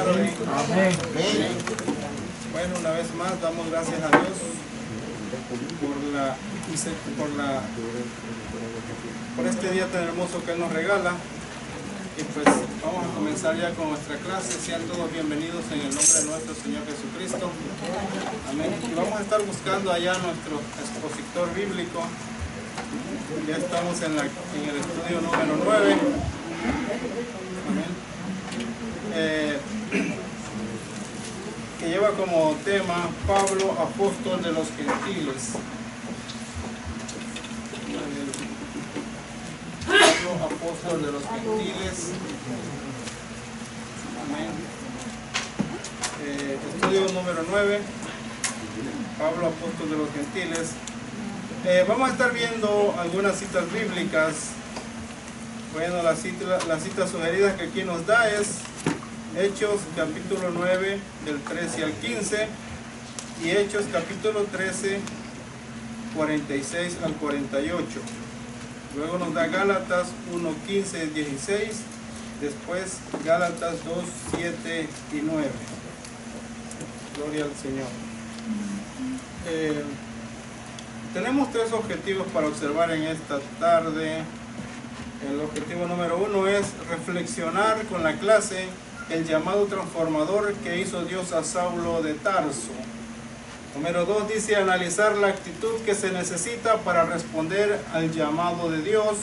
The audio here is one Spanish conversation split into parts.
tarde. Amén. Bueno, una vez más damos gracias a Dios por este día tan hermoso que Él nos regala. Y pues vamos a comenzar ya con nuestra clase. Sean todos bienvenidos en el nombre de nuestro Señor Jesucristo. Amén. Y vamos a estar buscando allá nuestro expositor bíblico. Ya estamos en el estudio número 9. Amén. Que lleva como tema Pablo, apóstol de los gentiles. Pablo, apóstol de los gentiles. Amén. Estudio número 9. Pablo, apóstol de los gentiles. Vamos a estar viendo algunas citas bíblicas. Bueno, las citas sugeridas que aquí nos da es Hechos capítulo 9 del 13 al 15 y Hechos capítulo 13 46 al 48. Luego nos da Gálatas 1, 15 y 16, después Gálatas 2, 7 y 9. Gloria al Señor. Tenemos tres objetivos para observar en esta tarde. El objetivo número 1 es reflexionar con la clase el llamado transformador que hizo Dios a Saulo de Tarso. Número 2 dice analizar la actitud que se necesita para responder al llamado de Dios.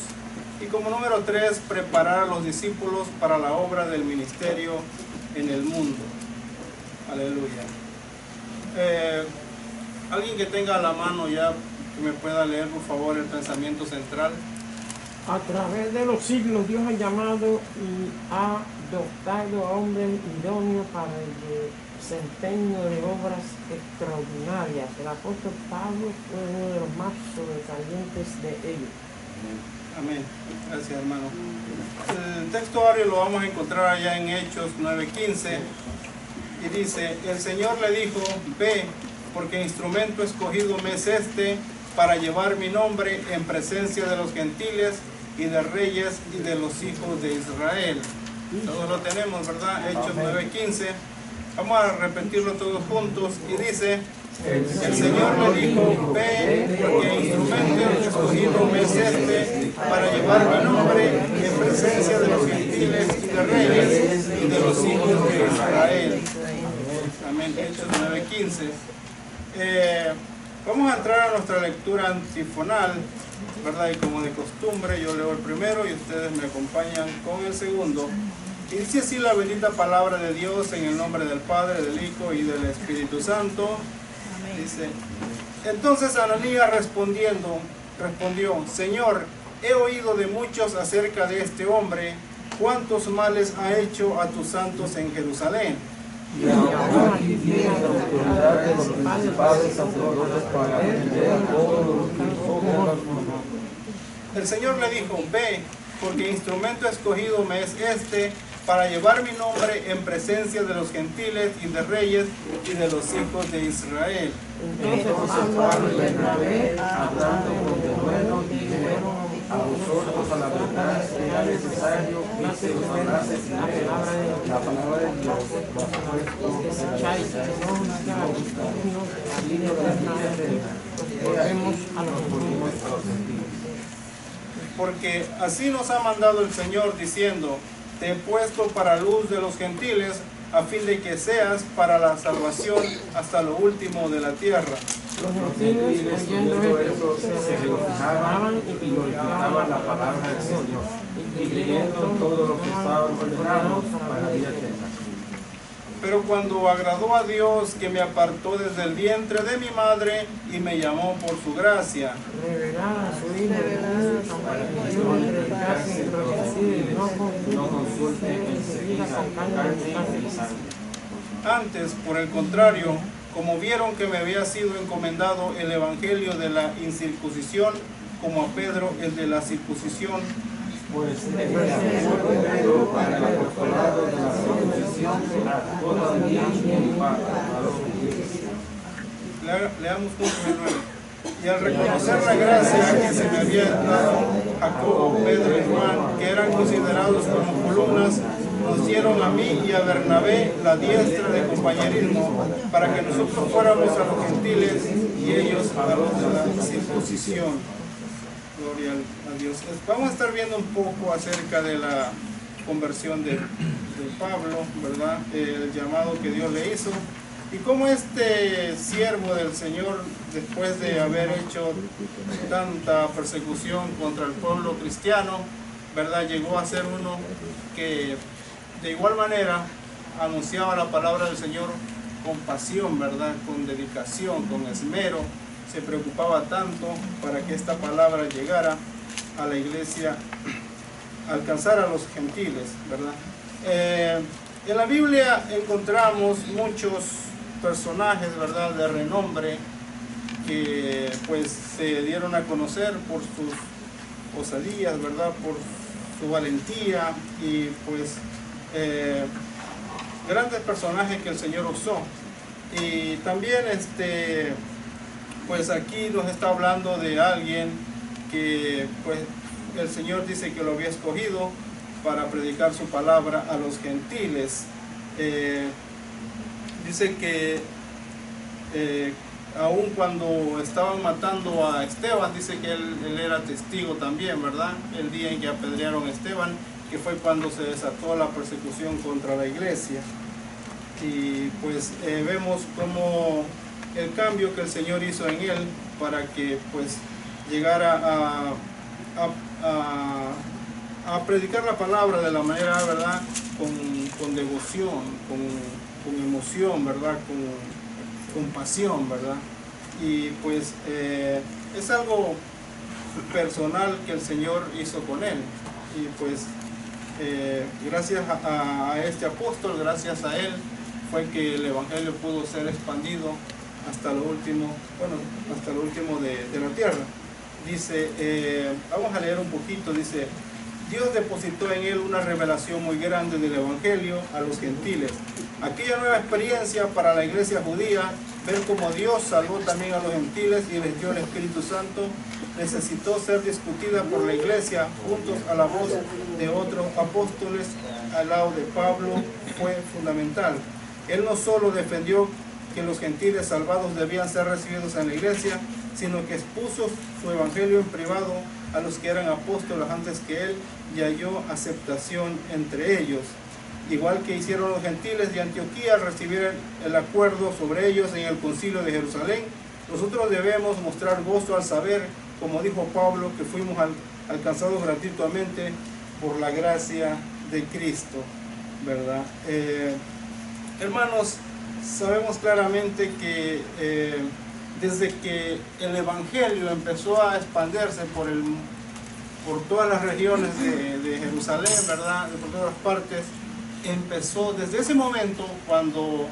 Y como número 3, preparar a los discípulos para la obra del ministerio en el mundo. Aleluya. Alguien que tenga a la mano ya, que me pueda leer por favor el pensamiento central. A través de los siglos Dios ha llamado y ha dotado a hombres idóneos para el desempeño de obras extraordinarias. El apóstol Pablo fue uno de los más sobresalientes de ellos. Amén. Gracias, hermano. El texto áureo lo vamos a encontrar allá en Hechos 9:15 y dice: el Señor le dijo, ve, porque instrumento escogido me es este para llevar mi nombre en presencia de los gentiles y de reyes y de los hijos de Israel. Todos lo tenemos, ¿verdad? Hechos 9:15. Vamos a repetirlo todos juntos y dice: el Señor me dijo, ve, porque instrumento escogido me es este para llevar mi nombre en presencia de los gentiles y de reyes y de los hijos de Israel. Amén. Hechos 9:15. Vamos a entrar a nuestra lectura antifonal, ¿verdad? Y como de costumbre, yo leo el primero y ustedes me acompañan con el segundo. Y dice así la bendita palabra de Dios en el nombre del Padre, del Hijo y del Espíritu Santo. Amén. Dice: entonces Ananías respondió: Señor, he oído de muchos acerca de este hombre, cuántos males ha hecho a tus santos en Jerusalén. Y ahora aquí tiene la autoridad de los principales sacerdotes para atender a todos los que invocan su nombre. El Señor le dijo, ve, porque instrumento escogido me es este para llevar mi nombre en presencia de los gentiles y de reyes y de los hijos de Israel. Entonces Pablo y Bernabé, hablando con denuedo, dijeron: a vosotros a la verdad será necesario que se os hablase primero la palabra de Dios, porque así nos ha mandado el Señor diciendo: te he puesto para luz de los gentiles, a fin de que seas para la salvación hasta lo último de la tierra. Los gentiles, oyendo esto, se regocijaban y glorificaban la palabra del Señor, y creyendo todos los que estaban ordenados para la vida eterna. Pero cuando agradó a Dios, que me apartó desde el vientre de mi madre y me llamó por su gracia, revelada a su Hijo, para que yo predicase entre los gentiles, no consulte enseguida con carne y sangre. antes, por el contrario, como vieron que me había sido encomendado el evangelio de la incircuncisión, como a Pedro el de la circuncisión, pues el Pedro para el apostolado de la circuncisión actuó también a los gentiles. Leamos juntos el 9. Y al reconocer la gracia que se me había dado Jacobo, Pedro y Juan, que eran considerados como columnas, nos dieron a mí y a Bernabé la diestra de compañerismo para que nosotros fuéramos a los gentiles y ellos a los de la circuncisión. Gloria a Dios. Vamos a estar viendo un poco acerca de la conversión de Pablo, ¿verdad? El llamado que Dios le hizo y cómo este siervo del Señor, después de haber hecho tanta persecución contra el pueblo cristiano, ¿verdad?, llegó a ser uno que de igual manera anunciaba la palabra del Señor con pasión, ¿verdad?, con dedicación, con esmero. Se preocupaba tanto para que esta palabra llegara a la iglesia, alcanzar a los gentiles, ¿verdad? En la Biblia encontramos muchos personajes, ¿verdad?, de renombre que pues se dieron a conocer por sus osadías, ¿verdad?, por su valentía y pues grandes personajes que el Señor usó. Y también pues aquí nos está hablando de alguien que pues el Señor dice que lo había escogido para predicar su palabra a los gentiles. Dice que aun cuando estaban matando a Esteban, dice que él era testigo también, ¿verdad? El día en que apedrearon a Esteban, que fue cuando se desató la persecución contra la iglesia. Y pues vemos como el cambio que el Señor hizo en él para que pues llegara a predicar la palabra de la manera, ¿verdad?, con devoción, con emoción, ¿verdad?, con pasión, ¿verdad? Y pues es algo personal que el Señor hizo con él. Y pues gracias a este apóstol, gracias a él, fue que el Evangelio pudo ser expandido hasta lo último, bueno, hasta lo último de la tierra. Dice, vamos a leer un poquito, dice: Dios depositó en él una revelación muy grande del Evangelio a los gentiles. Aquella nueva experiencia para la iglesia judía, ver cómo Dios salvó también a los gentiles y les dio el Espíritu Santo, necesitó ser discutida por la iglesia juntos a la voz de otros apóstoles al lado de Pablo. Fue fundamental. Él no solo defendió que los gentiles salvados debían ser recibidos en la iglesia, sino que expuso su evangelio en privado a los que eran apóstoles antes que él y halló aceptación entre ellos. Igual que hicieron los gentiles de Antioquía al recibir el acuerdo sobre ellos en el concilio de Jerusalén, nosotros debemos mostrar gozo al saber, como dijo Pablo, que fuimos alcanzados gratuitamente por la gracia de Cristo, ¿verdad? Hermanos, sabemos claramente que desde que el Evangelio empezó a expandirse por todas las regiones de Jerusalén, ¿verdad?, por todas las partes, empezó desde ese momento cuando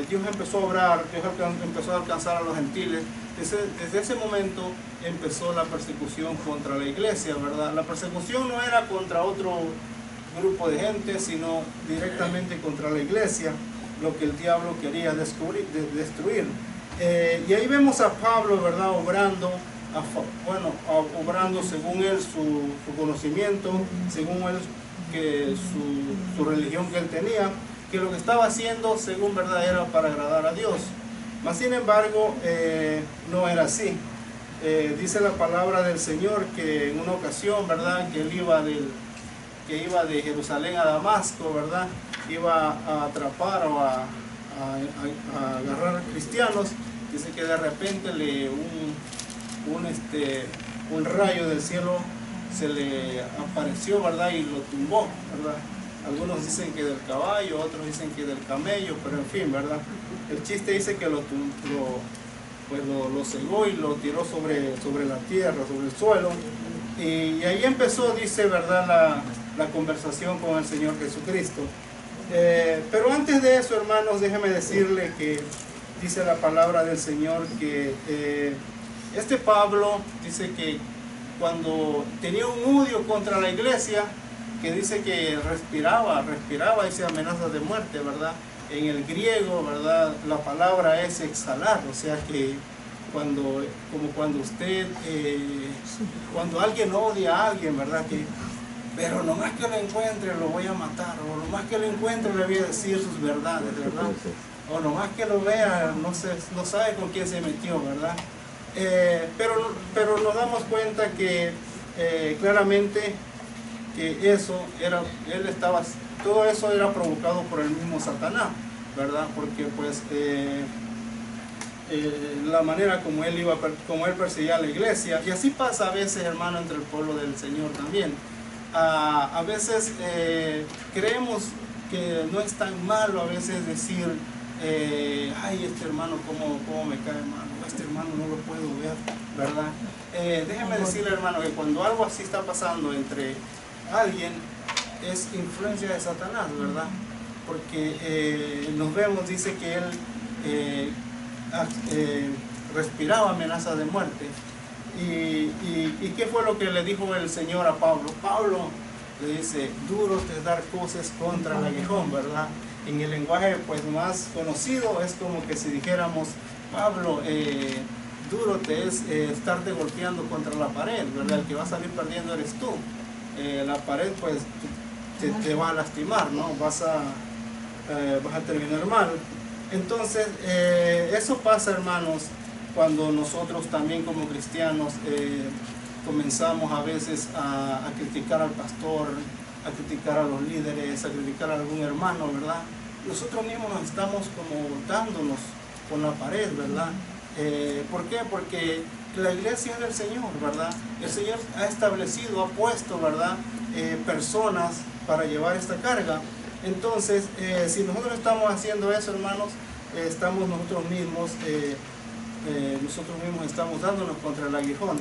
Dios empezó a obrar, Dios empezó a alcanzar a los gentiles. Desde ese momento empezó la persecución contra la iglesia, ¿verdad? La persecución no era contra otro grupo de gente, sino directamente contra la iglesia, lo que el diablo quería destruir. Y ahí vemos a Pablo, ¿verdad?, obrando según él su conocimiento, según él que su religión que él tenía, que lo que estaba haciendo según verdad era para agradar a Dios. Mas sin embargo no era así. Dice la palabra del Señor que en una ocasión, ¿verdad?, que él iba de Jerusalén a Damasco, ¿verdad?, iba a atrapar o a agarrar cristianos. Dice que de repente un rayo del cielo se le apareció, ¿verdad?, y lo tumbó, ¿verdad? Algunos dicen que del caballo, otros dicen que del camello, pero en fin, ¿verdad? El chiste dice que lo cegó y lo tiró sobre la tierra, sobre el suelo. Y ahí empezó, dice, ¿verdad?, la conversación con el Señor Jesucristo. Pero antes de eso, hermanos, déjeme decirle que dice la palabra del Señor que este Pablo dice que cuando tenía un odio contra la iglesia, que dice que respiraba, dice amenazas de muerte, ¿verdad? En el griego, ¿verdad?, la palabra es exhalar, o sea que cuando usted, cuando alguien odia a alguien, ¿verdad?, que pero nomás que lo encuentre lo voy a matar, o nomás que lo encuentre le voy a decir sus verdades, ¿verdad? O nomás que lo vea, no sabe con quién se metió, ¿verdad? Pero nos damos cuenta que claramente que todo eso era provocado por el mismo Satanás, ¿verdad? Porque pues la manera como él perseguía a la iglesia, y así pasa a veces, hermano, entre el pueblo del Señor también. A veces creemos que no es tan malo a veces decir, ay, este hermano cómo me cae mal, este hermano no lo puedo ver, ¿verdad? Déjeme decirle, hermano, que cuando algo así está pasando entre alguien, es influencia de Satanás, ¿verdad? Porque nos vemos, dice que él respiraba amenazas de muerte. ¿Y qué fue lo que le dijo el Señor a Pablo? Pablo le dice, duro te es dar cosas contra el aguijón, ¿verdad? En el lenguaje pues más conocido es como que si dijéramos, Pablo, duro te es estarte golpeando contra la pared, ¿verdad? El que va a salir perdiendo eres tú. La pared pues te va a lastimar, ¿no? Vas a terminar mal. Entonces, eso pasa, hermanos, cuando nosotros también como cristianos comenzamos a veces a criticar al pastor, a criticar a los líderes, a criticar a algún hermano, ¿verdad? Nosotros mismos nos estamos como dándonos con la pared, ¿verdad? ¿Por qué? Porque la iglesia es del Señor, ¿verdad? El Señor ha establecido, ha puesto, ¿verdad? Personas para llevar esta carga. Entonces, si nosotros estamos haciendo eso, hermanos, estamos nosotros mismos estamos dándonos contra el aguijón,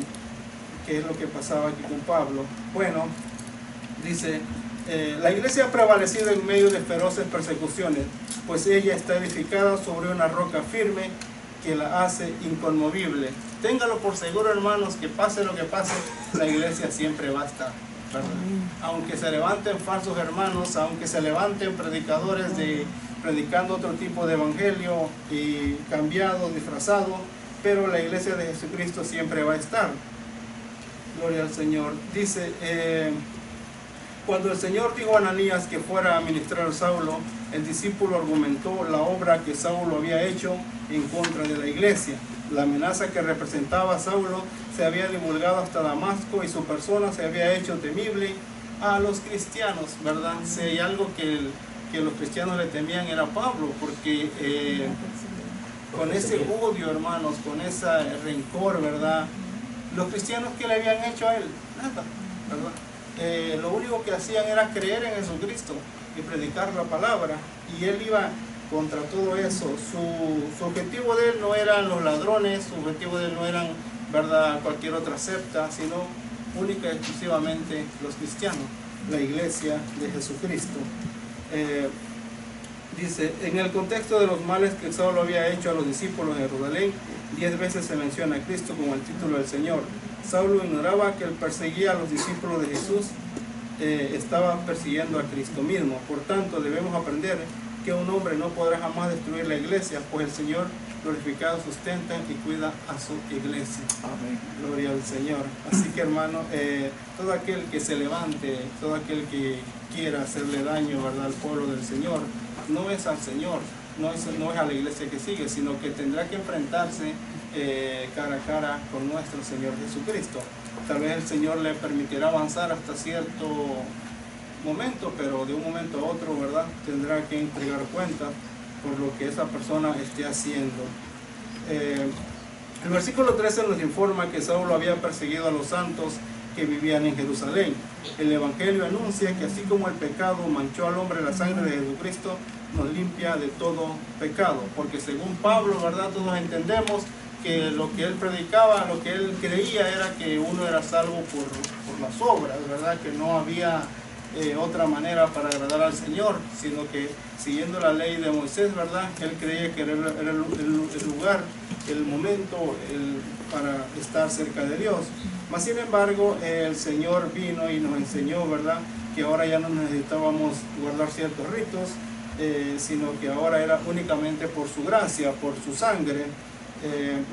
que es lo que pasaba aquí con Pablo. Bueno, dice, la iglesia ha prevalecido en medio de feroces persecuciones, pues ella está edificada sobre una roca firme que la hace inconmovible. Téngalo por seguro, hermanos, que pase lo que pase, la iglesia siempre va a estar, ¿verdad? Aunque se levanten falsos hermanos, aunque se levanten predicadores predicando otro tipo de evangelio y cambiado, disfrazado, pero la iglesia de Jesucristo siempre va a estar. Gloria al Señor. Dice, cuando el Señor dijo a Ananías que fuera a ministrar a Saulo, el discípulo argumentó la obra que Saulo había hecho en contra de la iglesia. La amenaza que representaba a Saulo se había divulgado hasta Damasco y su persona se había hecho temible a los cristianos, ¿verdad? Si hay algo que los cristianos le temían era Pablo, porque con ese odio, hermanos, con ese rencor, ¿verdad? Los cristianos, ¿qué le habían hecho a él? Nada, ¿verdad? Lo único que hacían era creer en Jesucristo y predicar la palabra, y él iba contra todo eso. Su objetivo de él no eran los ladrones, su objetivo de él no eran, ¿verdad?, cualquier otra secta, sino única y exclusivamente los cristianos, la iglesia de Jesucristo. Dice, en el contexto de los males que Saulo había hecho a los discípulos de Jerusalén, 10 veces se menciona a Cristo como el título del Señor. Saulo ignoraba que él perseguía a los discípulos de Jesús, estaba persiguiendo a Cristo mismo. Por tanto, debemos aprender que un hombre no podrá jamás destruir la iglesia, pues el Señor glorificado sustenta y cuida a su iglesia. Amén. Gloria al Señor. Así que, hermano, todo aquel que se levante, todo aquel que quiera hacerle daño, ¿verdad?, al pueblo del Señor, no es al Señor, no es a la iglesia que sigue, sino que tendrá que enfrentarse cara a cara con nuestro Señor Jesucristo. Tal vez el Señor le permitirá avanzar hasta cierto momento, pero de un momento a otro, ¿verdad?, tendrá que entregar cuenta por lo que esa persona esté haciendo. El versículo 13 nos informa que Saulo había perseguido a los santos que vivían en Jerusalén. El Evangelio anuncia que así como el pecado manchó al hombre, la sangre de Jesucristo nos limpia de todo pecado, porque según Pablo, ¿verdad?, todos entendemos que lo que él predicaba, lo que él creía era que uno era salvo por las obras, ¿verdad?, que no había otra manera para agradar al Señor, sino que siguiendo la ley de Moisés, ¿verdad?, él creía que era el lugar, el momento para estar cerca de Dios. Mas sin embargo, el Señor vino y nos enseñó, ¿verdad?, que ahora ya no necesitábamos guardar ciertos ritos, sino que ahora era únicamente por su gracia, por su sangre.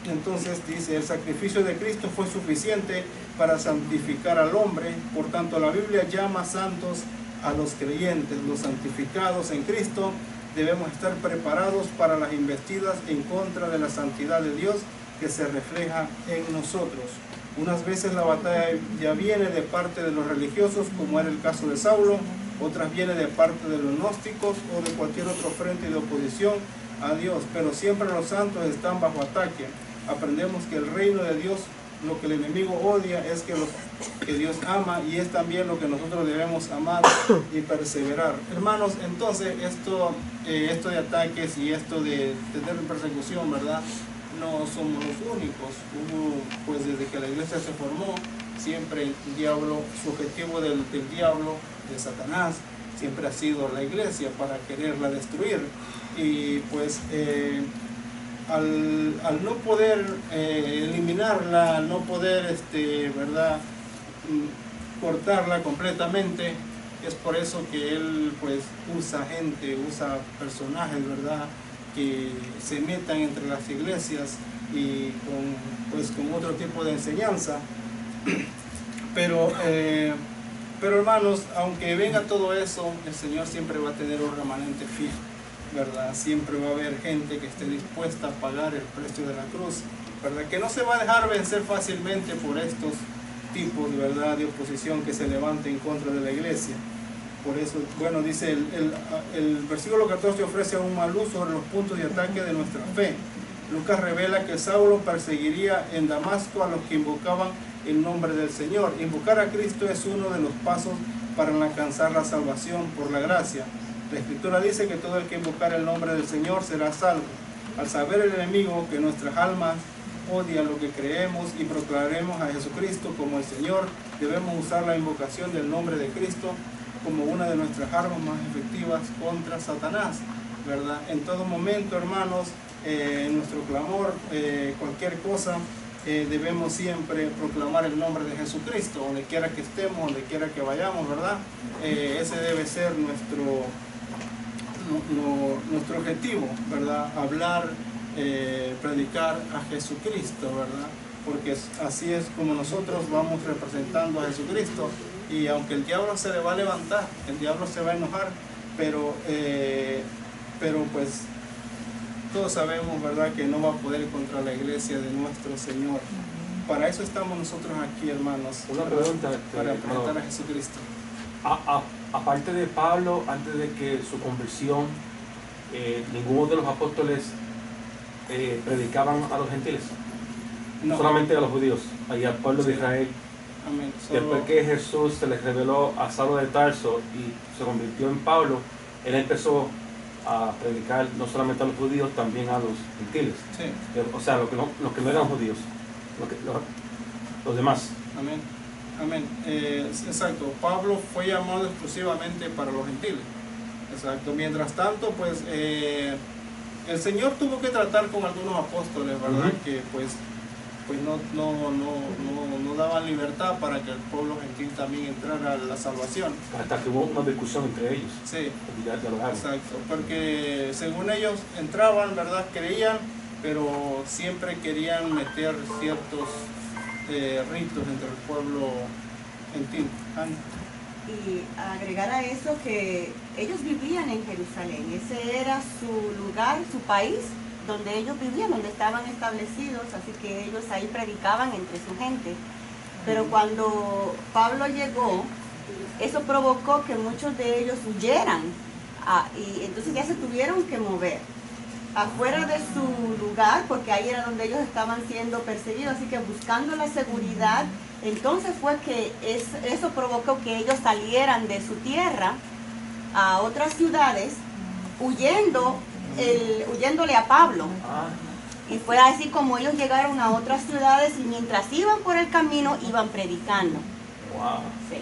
Entonces dice, el sacrificio de Cristo fue suficiente para santificar al hombre. Por tanto, la Biblia llama santos a los creyentes. Los santificados en Cristo debemos estar preparados para las embestidas en contra de la santidad de Dios que se refleja en nosotros. Unas veces la batalla ya viene de parte de los religiosos, como era el caso de Saulo. Otras viene de parte de los gnósticos o de cualquier otro frente de oposición a Dios, pero siempre los santos están bajo ataque. Aprendemos que el reino de Dios, lo que el enemigo odia es que Dios ama, y es también lo que nosotros debemos amar y perseverar. Hermanos, entonces esto de ataques y esto de tener persecución, ¿verdad? No somos los únicos. Pues desde que la iglesia se formó, siempre el diablo, su objetivo del diablo, de Satanás, siempre ha sido la iglesia, para quererla destruir. Y pues al no poder eliminarla, al no poder ¿verdad? Cortarla completamente, es por eso que él pues usa gente, usa personajes, ¿verdad?, que se metan entre las iglesias y con otro tipo de enseñanza. Pero hermanos, aunque venga todo eso, el Señor siempre va a tener un remanente fiel, ¿verdad? Siempre va a haber gente que esté dispuesta a pagar el precio de la cruz, ¿verdad? Que no se va a dejar vencer fácilmente por estos tipos, ¿verdad?, de oposición que se levanten en contra de la iglesia. Por eso, bueno, dice el versículo 14 ofrece aún más luz sobre los puntos de ataque de nuestra fe. Lucas revela que Saulo perseguiría en Damasco a los que invocaban el nombre del Señor. Invocar a Cristo es uno de los pasos para alcanzar la salvación por la gracia. La Escritura dice que todo el que invocar el nombre del Señor será salvo. Al saber el enemigo que nuestras almas odian lo que creemos y proclamaremos a Jesucristo como el Señor, debemos usar la invocación del nombre de Cristo como una de nuestras armas más efectivas contra Satanás, ¿verdad? En todo momento, hermanos, en nuestro clamor, cualquier cosa, debemos siempre proclamar el nombre de Jesucristo, donde quiera que estemos, donde quiera que vayamos, ¿verdad? Ese debe ser nuestro objetivo, ¿verdad? Hablar, predicar a Jesucristo, ¿verdad? Porque así es como nosotros vamos representando a Jesucristo. Y aunque el diablo se le va a levantar, el diablo se va a enojar, pero pues todos sabemos, ¿verdad?, que no va a poder contra la iglesia de nuestro Señor. Para eso estamos nosotros aquí, hermanos. Una pregunta, para presentar a Jesucristo. Aparte de Pablo, antes de que su conversión, ninguno de los apóstoles predicaban a los gentiles, No. solamente a los judíos, y al pueblo de Israel. Amén. Después que Jesús se les reveló a Saulo de Tarso y se convirtió en Pablo, él empezó a predicar no solamente a los judíos, también a los gentiles. Sí. O sea, los que no eran judíos, los demás. Amén. Amén. Exacto. Pablo fue llamado exclusivamente para los gentiles. Exacto. Mientras tanto, pues el Señor tuvo que tratar con algunos apóstoles, ¿verdad? Que pues no daban libertad para que el pueblo gentil también entrara a la salvación. Hasta que hubo una discusión entre ellos. Sí, Exacto, porque según ellos entraban, ¿verdad?, creían, pero siempre querían meter ciertos ritos entre el pueblo gentil. Y agregar a eso que ellos vivían en Jerusalén, ese era su lugar, su país, donde ellos vivían, donde estaban establecidos, así que ellos ahí predicaban entre su gente. Pero cuando Pablo llegó, eso provocó que muchos de ellos huyeran, y entonces ya se tuvieron que mover afuera de su lugar, porque ahí era donde ellos estaban siendo perseguidos, así que buscando la seguridad, entonces fue que eso provocó que ellos salieran de su tierra a otras ciudades, huyéndole a Pablo. Y fue así como ellos llegaron a otras ciudades y mientras iban por el camino iban predicando. Wow. Sí.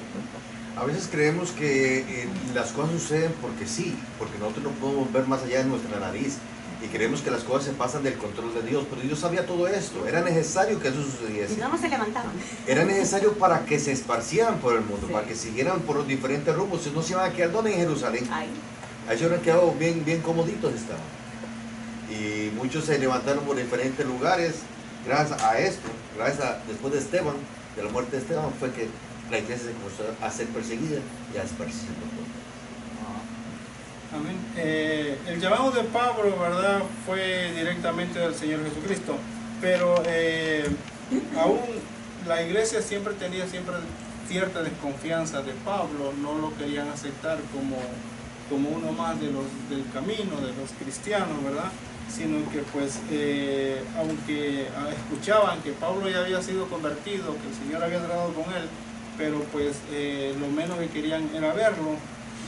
A veces creemos que las cosas suceden porque sí, porque nosotros no podemos ver más allá de nuestra nariz y creemos que las cosas se pasan del control de Dios, pero Dios sabía todo esto, era necesario que eso sucediese. Si no se levantaban. Era necesario para que se esparcieran por el mundo, Sí. para que siguieran por los diferentes rumbos, si no se iban a quedar ¿dónde? En Jerusalén. Ay. Ahí se hubieran quedado bien comoditos estaban. Y muchos se levantaron por diferentes lugares. Gracias a esto, después de Esteban, de la muerte de Esteban, fue que la iglesia se comenzó a ser perseguida y a esparcirse por todo. Amén. El llamado de Pablo, ¿verdad?, fue directamente del Señor Jesucristo, pero aún la iglesia siempre tenía cierta desconfianza de Pablo, no lo querían aceptar como uno más del camino, de los cristianos, ¿verdad?, sino que pues aunque escuchaban que Pablo ya había sido convertido, que el Señor había tratado con él, pero pues lo menos que querían era verlo.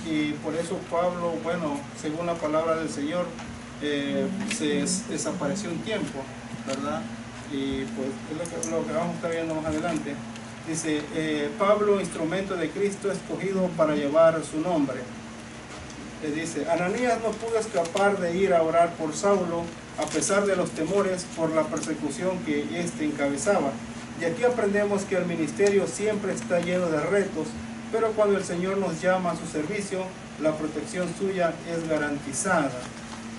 Y por eso Pablo, bueno, según la palabra del Señor, se desapareció un tiempo, ¿verdad? Y pues es lo que vamos a estar viendo más adelante. Dice, Pablo, instrumento de Cristo, escogido para llevar su nombre. Dice, Ananías no pudo escapar de ir a orar por Saulo, a pesar de los temores por la persecución que éste encabezaba. Y aquí aprendemos que el ministerio siempre está lleno de retos, pero cuando el Señor nos llama a su servicio, la protección suya es garantizada.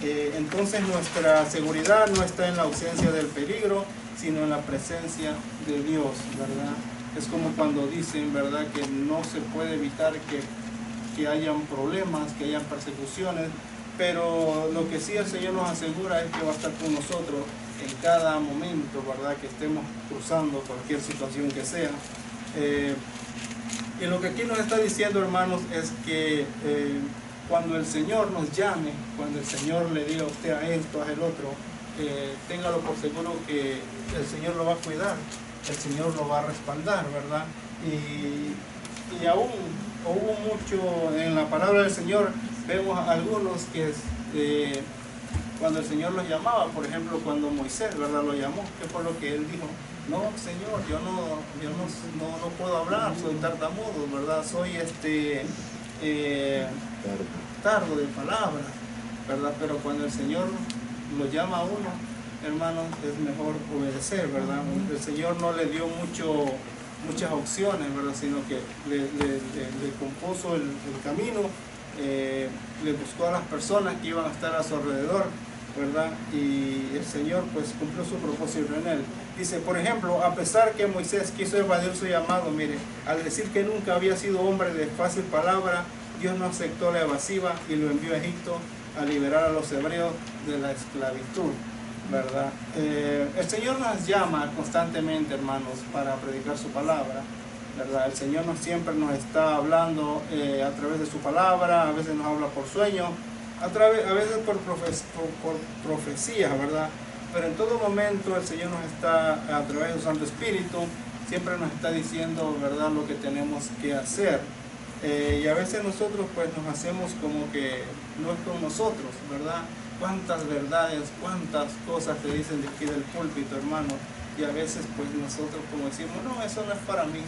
Entonces nuestra seguridad no está en la ausencia del peligro, sino en la presencia de Dios, ¿verdad? Es como cuando dicen, ¿verdad?, que no se puede evitar que hayan problemas, que hayan persecuciones, pero lo que sí el Señor nos asegura es que va a estar con nosotros en cada momento, ¿verdad?, que estemos cruzando cualquier situación que sea. Y lo que aquí nos está diciendo, hermanos, es que cuando el Señor nos llame, cuando el Señor le diga a usted a esto, a el otro, téngalo por seguro que el Señor lo va a cuidar, el Señor lo va a respaldar, ¿verdad? Y aún hubo mucho en la palabra del Señor, vemos a algunos que cuando el Señor los llamaba, por ejemplo, cuando Moisés, ¿verdad?, lo llamó, que fue lo que él dijo: no, Señor, yo no puedo hablar, soy tartamudo, ¿verdad? Soy tardo de palabras, ¿verdad? Pero cuando el Señor lo llama a uno, hermanos, es mejor obedecer, ¿verdad? El Señor no le dio muchas opciones, ¿verdad?, sino que le compuso el camino, le buscó a las personas que iban a estar a su alrededor, ¿verdad? Y el Señor pues cumplió su propósito en él. Dice, por ejemplo, a pesar que Moisés quiso evadir su llamado, mire, al decir que nunca había sido hombre de fácil palabra, Dios no aceptó la evasiva y lo envió a Egipto a liberar a los hebreos de la esclavitud, ¿verdad? El Señor nos llama constantemente, hermanos, para predicar su palabra, ¿verdad? El Señor siempre nos está hablando a través de su palabra, a veces nos habla por sueño, a veces por profecías, ¿verdad? Pero en todo momento el Señor nos está, a través de su Santo Espíritu, siempre nos está diciendo, ¿verdad?, lo que tenemos que hacer. Y a veces nosotros pues nos hacemos como que no es con nosotros, ¿verdad? Cuántas verdades, cuántas cosas te dicen de aquí del púlpito, hermano, y a veces pues nosotros como decimos, no, eso no es para mí,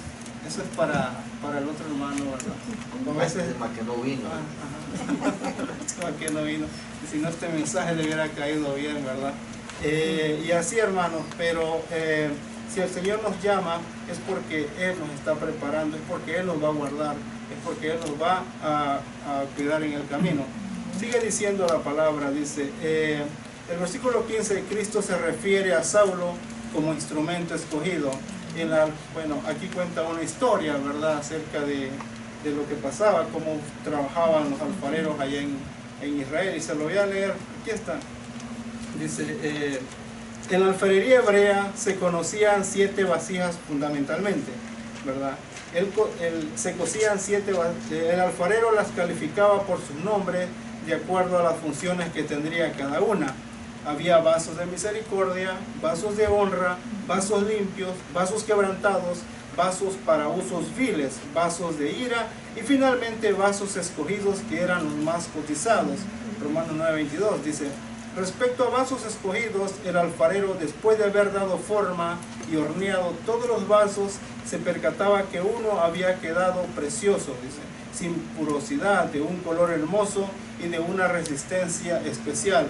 eso es para el otro hermano, ¿verdad? O a veces más que no vino. Más que no vino. Y si no, este mensaje le hubiera caído bien, ¿verdad? Y así, hermanos, pero si el Señor nos llama es porque Él nos está preparando, es porque Él nos va a guardar, es porque Él nos va a cuidar en el camino. Sigue diciendo la palabra, dice, el versículo 15, Cristo se refiere a Saulo como instrumento escogido. Bueno, aquí cuenta una historia, ¿verdad?, acerca de lo que pasaba, cómo trabajaban los alfareros allá en Israel, y se lo voy a leer, aquí está. Dice, en la alfarería hebrea se conocían 7 vasijas fundamentalmente, ¿verdad? Se cosían 7 vasijas, el alfarero las calificaba por sus nombres de acuerdo a las funciones que tendría cada una. Había vasos de misericordia, vasos de honra, vasos limpios, vasos quebrantados, vasos para usos viles, vasos de ira y finalmente vasos escogidos, que eran los más cotizados. Romanos 9:22 dice, respecto a vasos escogidos, el alfarero, después de haber dado forma y horneado todos los vasos, se percataba que uno había quedado precioso, dice, sin porosidad, de un color hermoso y de una resistencia especial.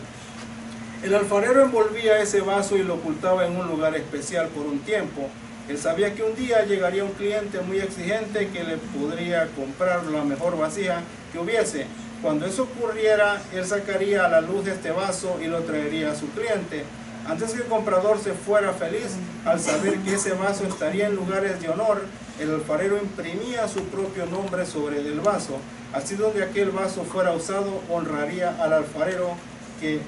El alfarero envolvía ese vaso y lo ocultaba en un lugar especial por un tiempo. Él sabía que un día llegaría un cliente muy exigente que le podría comprar la mejor vasija que hubiese, Cuando eso ocurriera, él sacaría a la luz este vaso y lo traería a su cliente. Antes que el comprador se fuera feliz, al saber que ese vaso estaría en lugares de honor, el alfarero imprimía su propio nombre sobre el vaso. Así donde aquel vaso fuera usado, honraría al alfarero que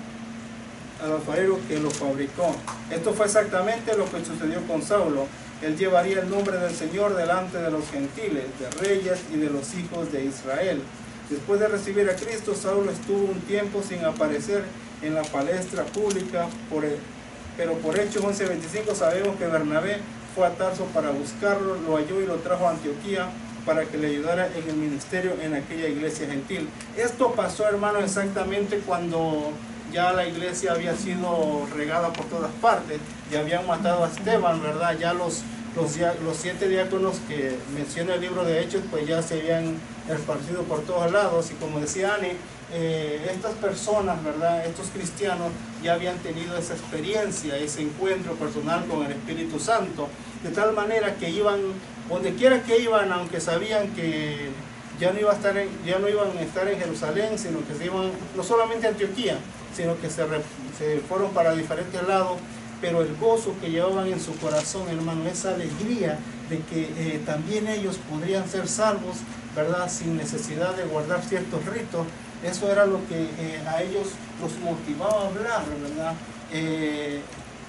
lo fabricó. Esto fue exactamente lo que sucedió con Saulo. Él llevaría el nombre del Señor delante de los gentiles, de reyes y de los hijos de Israel. Después de recibir a Cristo, Saulo estuvo un tiempo sin aparecer en la palestra pública, pero por Hechos 11:25 sabemos que Bernabé fue a Tarso para buscarlo, lo halló y lo trajo a Antioquía para que le ayudara en el ministerio en aquella iglesia gentil. Esto pasó, hermano, exactamente cuando ya la iglesia había sido regada por todas partes, ya habían matado a Esteban, ¿verdad? Ya los 7 diáconos que menciona el libro de Hechos, pues ya se habían esparcido por todos lados, y como decía Ani, estas personas, ¿verdad? Estos cristianos ya habían tenido esa experiencia, ese encuentro personal con el Espíritu Santo, de tal manera que iban, donde quiera que iban, aunque sabían que ya no iban a estar en Jerusalén, sino que se iban, no solamente a Antioquía, sino que se fueron para diferentes lados, pero el gozo que llevaban en su corazón, hermano, esa alegría de que también ellos podrían ser salvos, ¿verdad? Sin necesidad de guardar ciertos ritos, eso era lo que a ellos los motivaba a hablar, ¿verdad?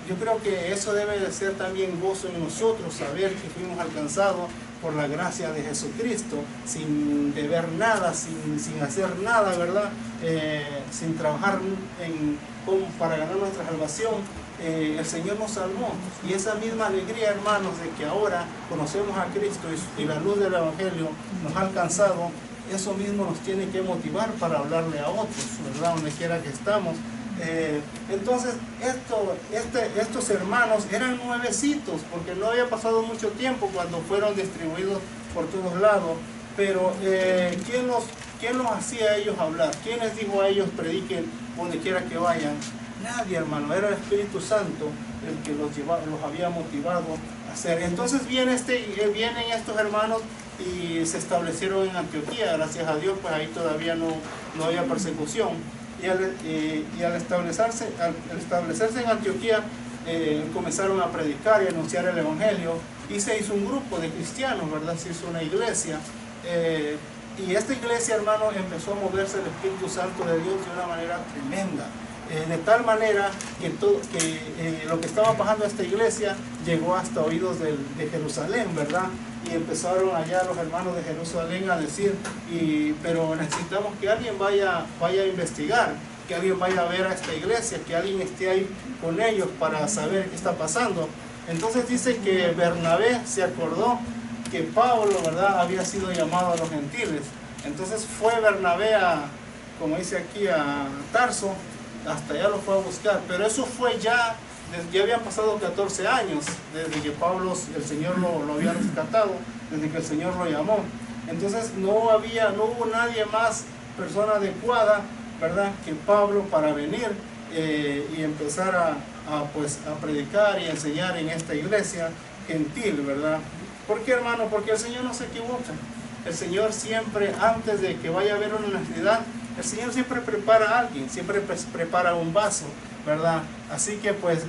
Yo creo que eso debe de ser también gozo en nosotros, saber que fuimos alcanzados por la gracia de Jesucristo, sin deber nada, sin hacer nada, ¿verdad? Sin trabajar para ganar nuestra salvación. El Señor nos salvó, y esa misma alegría, hermanos, de que ahora conocemos a Cristo y la luz del Evangelio nos ha alcanzado, eso mismo nos tiene que motivar para hablarle a otros, ¿verdad? Donde quiera que estamos. Entonces estos hermanos eran nuevecitos, porque no había pasado mucho tiempo cuando fueron distribuidos por todos lados, pero ¿quién los hacía a ellos hablar? ¿Quién les dijo a ellos prediquen donde quiera que vayan? Nadie, hermano, era el Espíritu Santo el que los había motivado a hacer. Entonces vienen estos hermanos y se establecieron en Antioquía. Gracias a Dios, pues ahí todavía no había persecución. Y al establecerse en Antioquía, comenzaron a predicar y anunciar el Evangelio, y se hizo un grupo de cristianos, ¿verdad? Se hizo una iglesia. Y esta iglesia, hermano, empezó a moverse el Espíritu Santo de Dios de una manera tremenda. De tal manera que lo que estaba pasando a esta iglesia llegó hasta oídos de Jerusalén, ¿verdad? Y empezaron allá los hermanos de Jerusalén a decir, pero necesitamos que alguien vaya a investigar, que alguien vaya a ver a esta iglesia, que alguien esté ahí con ellos para saber qué está pasando. Entonces dice que Bernabé se acordó que Pablo, ¿verdad?, había sido llamado a los gentiles. Entonces fue Bernabé como dice aquí, a Tarso, hasta allá lo fue a buscar, pero eso fue ya habían pasado 14 años desde que Pablo, el Señor lo había rescatado, desde que el Señor lo llamó. Entonces no hubo nadie más, persona adecuada, ¿verdad?, que Pablo para venir y empezar a predicar y enseñar en esta iglesia gentil, ¿verdad? ¿Por qué, hermano? Porque el Señor no se equivoca. El Señor siempre, antes de que vaya a haber una necesidad, el Señor siempre prepara a alguien, siempre prepara un vaso, ¿verdad? Así que pues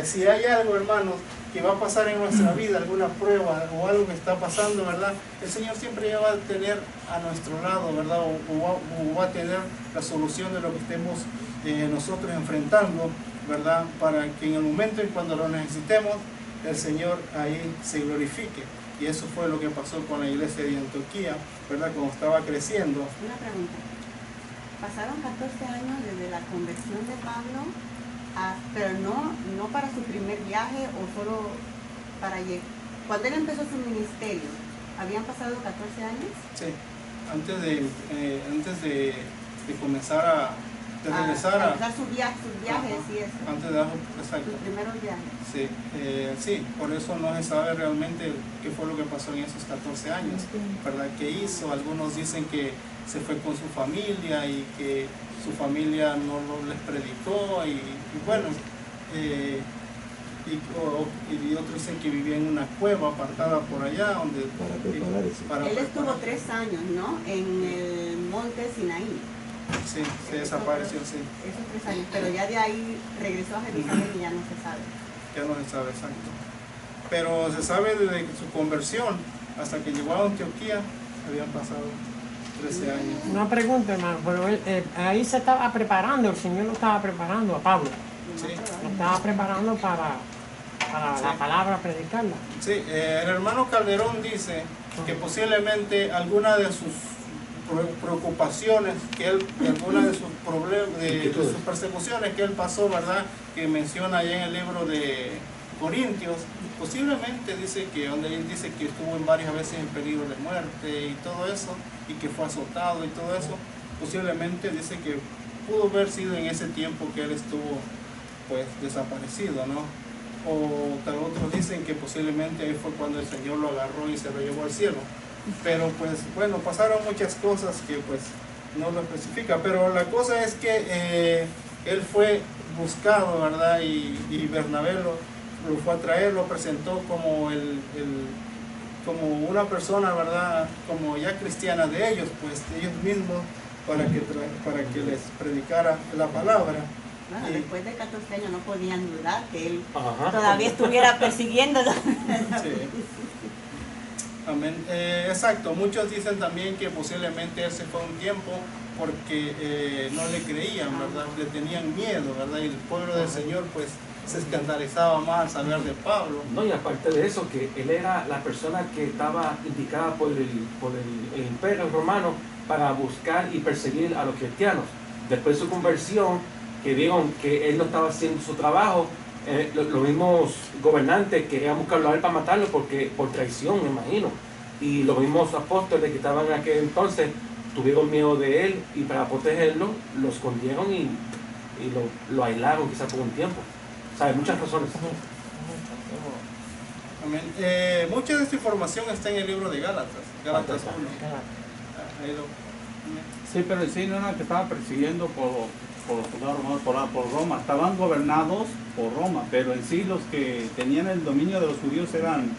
si hay algo, hermanos, que va a pasar en nuestra vida, alguna prueba o algo que está pasando, ¿verdad? El Señor siempre ya va a tener a nuestro lado, ¿verdad? O va a tener la solución de lo que estemos nosotros enfrentando, ¿verdad? Para que en el momento en cuando lo necesitemos, el Señor ahí se glorifique. Y eso fue lo que pasó con la iglesia de Antioquía, ¿verdad? Cuando estaba creciendo. Una pregunta. Pasaron 14 años desde la conversión de Pablo, pero no para su primer viaje o solo para llegar. Cuando él empezó su ministerio, ¿habían pasado 14 años? Sí, antes de comenzar regresar a sus viajes y eso. Antes de exacto. Sus primeros viajes. Sí, sí, por eso no se sabe realmente qué fue lo que pasó en esos 14 años, ¿verdad? ¿Qué hizo? Algunos dicen que se fue con su familia y que su familia no les predicó y bueno, y otros dicen que vivía en una cueva apartada por allá donde él estuvo 3 años, ¿no?, en el monte Sinaí. Sí, se desapareció, sí. Esos 3 años, pero ya de ahí regresó a Jerusalén y ya no se sabe. Ya no se sabe exacto. Pero se sabe desde su conversión hasta que llegó a Antioquía, habían pasado 13 años. Una pregunta, hermano, pero él, ahí se estaba preparando, el Señor lo estaba preparando a Pablo. Sí. Lo estaba preparando para la palabra, predicarla. Sí, el hermano Calderón dice que posiblemente alguna de sus preocupaciones, que él, alguna de sus problemas, de sus persecuciones que él pasó, ¿verdad? Que menciona allá en el libro de Corintios, posiblemente dice que donde él dice que estuvo en varias veces en peligro de muerte y todo eso, y que fue azotado y todo eso, posiblemente dice que pudo haber sido en ese tiempo que él estuvo pues desaparecido, ¿no? O tal otros dicen que posiblemente ahí fue cuando el Señor lo agarró y se lo llevó al cielo. Pero pues bueno, pasaron muchas cosas que pues no lo especifica, pero la cosa es que él fue buscado, ¿verdad? Y Bernabé lo fue a traer, lo presentó como como una persona, ¿verdad? Como ya cristiana de ellos, pues de ellos mismos, para que les predicara la palabra. Bueno, Y- después de 14 años no podían dudar que él Ajá. todavía estuviera persiguiéndolo. Sí. Amén. Exacto, muchos dicen también que posiblemente ese fue un tiempo porque no le creían, ¿verdad? Le tenían miedo, ¿verdad? Y el pueblo del Señor pues se escandalizaba más al saber de Pablo. No, y aparte de eso, que él era la persona que estaba indicada por el imperio romano para buscar y perseguir a los cristianos. Después de su conversión, que vieron que él no estaba haciendo su trabajo, los mismos gobernantes querían buscarlo a él para matarlo porque por traición, me imagino. Y los mismos apóstoles que estaban en aquel entonces tuvieron miedo de él y para protegerlo lo escondieron y lo aislaron quizás por un tiempo. O sea, hay muchas razones. Amén. Mucha de esta información está en el libro de Gálatas 1. Ahí lo- amén. Sí, pero en sí no era que estaba persiguiendo por los judíos romanos, por Roma. Estaban gobernados por Roma, pero en sí los que tenían el dominio de los judíos eran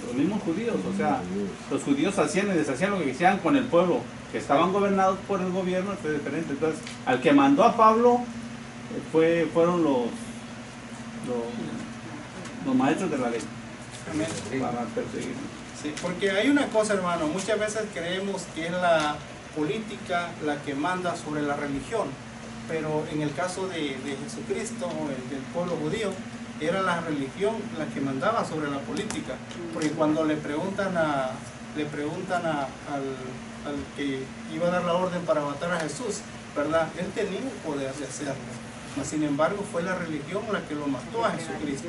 los mismos judíos. O sea, los judíos hacían y deshacían lo que quisieran con el pueblo, que estaban gobernados por el gobierno, fue diferente. Entonces, al que mandó a Pablo fueron los maestros de la ley Amén. para perseguir. Sí, porque hay una cosa, hermano, muchas veces creemos que es la política la que manda sobre la religión, pero en el caso de Jesucristo, del pueblo judío, era la religión la que mandaba sobre la política, porque cuando le preguntan al que iba a dar la orden para matar a Jesús, ¿verdad? Él tenía el poder de hacerlo. Mas, sin embargo, fue la religión la que lo mató a Jesucristo,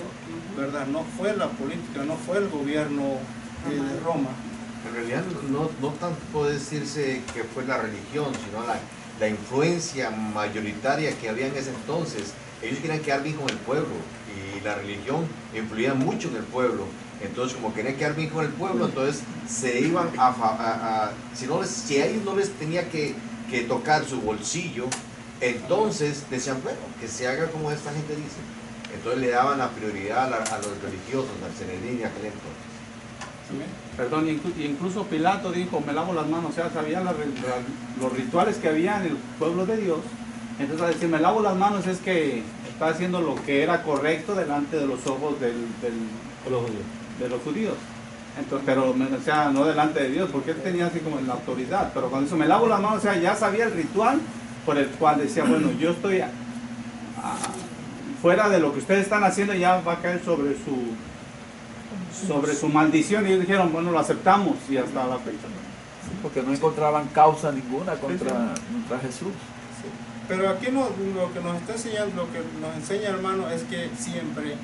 ¿verdad? No fue la política, no fue el gobierno de Roma. En realidad no tanto puede decirse que fue la religión, sino la influencia mayoritaria que había en ese entonces. Ellos querían quedar bien con el pueblo y la religión influía mucho en el pueblo. Entonces, como querían quedar bien con el pueblo, entonces se iban si a ellos no les tenía que tocar su bolsillo, entonces decían, bueno, que se haga como esta gente dice. Entonces le daban la prioridad a los religiosos, al Sanedrín y a aquel entonces. Perdón, incluso Pilato dijo, me lavo las manos. O sea, sabía los rituales que había en el pueblo de Dios. Entonces, al decir, me lavo las manos, es que está haciendo lo que era correcto delante de los ojos de los judíos. Entonces, pero, o sea, no delante de Dios, porque él tenía así como la autoridad. Pero cuando dice, me lavo las manos, o sea, ya sabía el ritual por el cual decía, bueno, yo estoy fuera de lo que ustedes están haciendo, ya va a caer sobre su maldición. Y ellos dijeron, bueno, lo aceptamos, y hasta la fecha. Porque no encontraban causa ninguna contra Jesús. Pero aquí lo que nos está enseñando, lo que nos enseña, hermano, es que siempre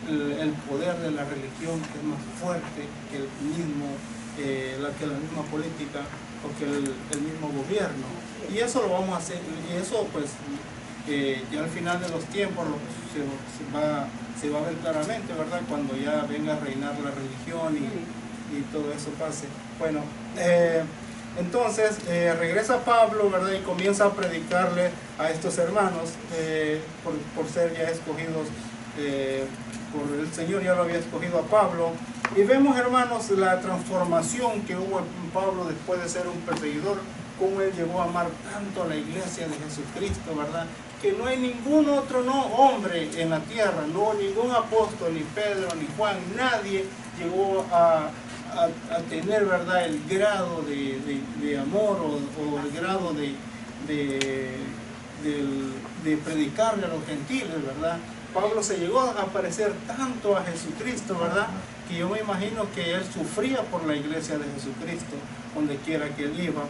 el poder de la religión es más fuerte que la misma política o que el mismo gobierno. Y eso lo vamos a hacer, y eso pues ya al final de los tiempos se va a ver claramente, ¿verdad? Cuando ya venga a reinar la religión y todo eso pase. Bueno, entonces regresa Pablo, ¿verdad? Y comienza a predicarle a estos hermanos por ser ya escogidos, por el Señor ya lo había escogido a Pablo. Y vemos, hermanos, la transformación que hubo en Pablo después de ser un perseguidor cómo él llegó a amar tanto a la iglesia de Jesucristo, ¿verdad? Que no hay ningún otro hombre en la tierra, no ningún apóstol, ni Pedro, ni Juan, nadie llegó a tener, ¿verdad?, el grado de amor o el grado de predicarle a los gentiles, ¿verdad? Pablo se llegó a parecer tanto a Jesucristo, ¿verdad?, que yo me imagino que él sufría por la iglesia de Jesucristo, donde quiera que él iba.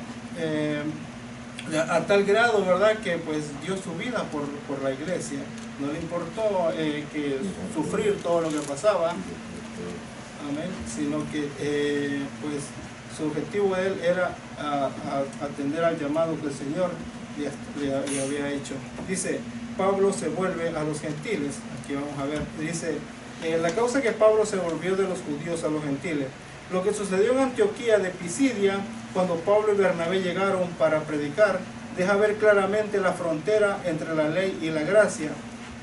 A tal grado, ¿verdad?, que pues dio su vida por la iglesia. No le importó que sufrir todo lo que pasaba, amén, sino que pues su objetivo de él era atender al llamado que el Señor le había hecho. Dice, Pablo se vuelve a los gentiles. Aquí vamos a ver, dice, la causa que Pablo se volvió de los judíos a los gentiles. Lo que sucedió en Antioquía de Pisidia, cuando Pablo y Bernabé llegaron para predicar, deja ver claramente la frontera entre la ley y la gracia.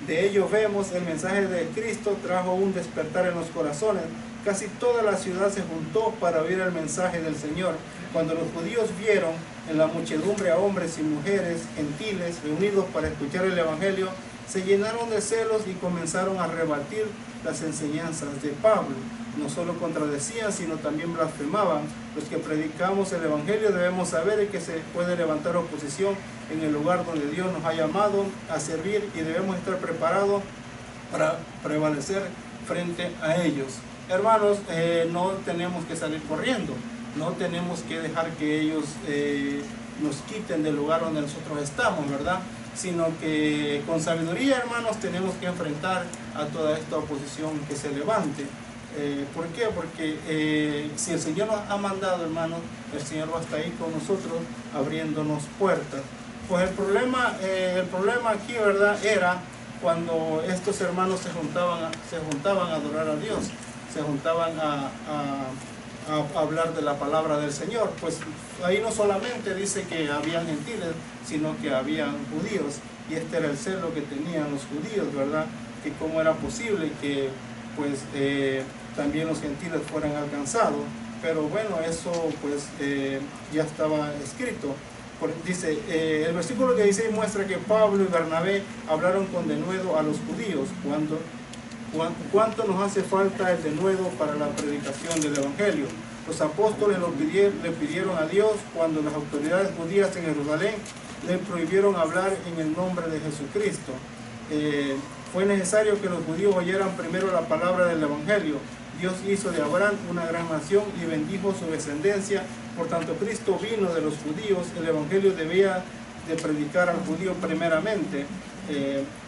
De ello vemos el mensaje de Cristo trajo un despertar en los corazones. Casi toda la ciudad se juntó para oír el mensaje del Señor. Cuando los judíos vieron en la muchedumbre a hombres y mujeres gentiles reunidos para escuchar el Evangelio, se llenaron de celos y comenzaron a rebatir las enseñanzas de Pablo. No solo contradecían, sino también blasfemaban. Los que predicamos el Evangelio debemos saber que se puede levantar oposición en el lugar donde Dios nos ha llamado a servir y debemos estar preparados para prevalecer frente a ellos. Hermanos, no tenemos que salir corriendo, no tenemos que dejar que ellos nos quiten del lugar donde nosotros estamos, ¿verdad? Sino que con sabiduría, hermanos, tenemos que enfrentar a toda esta oposición que se levante. ¿Por qué? Porque si el Señor nos ha mandado, hermanos, el Señor va a estar ahí con nosotros abriéndonos puertas. Pues el problema aquí, ¿verdad?, era cuando estos hermanos se juntaban a adorar a Dios, se juntaban a hablar de la palabra del Señor. Pues ahí no solamente dice que habían gentiles, sino que habían judíos, y este era el celo que tenían los judíos, ¿verdad?, que cómo era posible que pues también los gentiles fueran alcanzados. Pero bueno, eso pues ya estaba escrito. Dice, el versículo 16 muestra que Pablo y Bernabé hablaron con denuedo a los judíos. ¿Cuánto nos hace falta el denuedo para la predicación del Evangelio? Los apóstoles le pidieron a Dios cuando las autoridades judías en Jerusalén le prohibieron hablar en el nombre de Jesucristo. Fue necesario que los judíos oyeran primero la palabra del Evangelio. Dios hizo de Abraham una gran nación y bendijo su descendencia. Por tanto, Cristo vino de los judíos. El Evangelio debía de predicar al judío primeramente.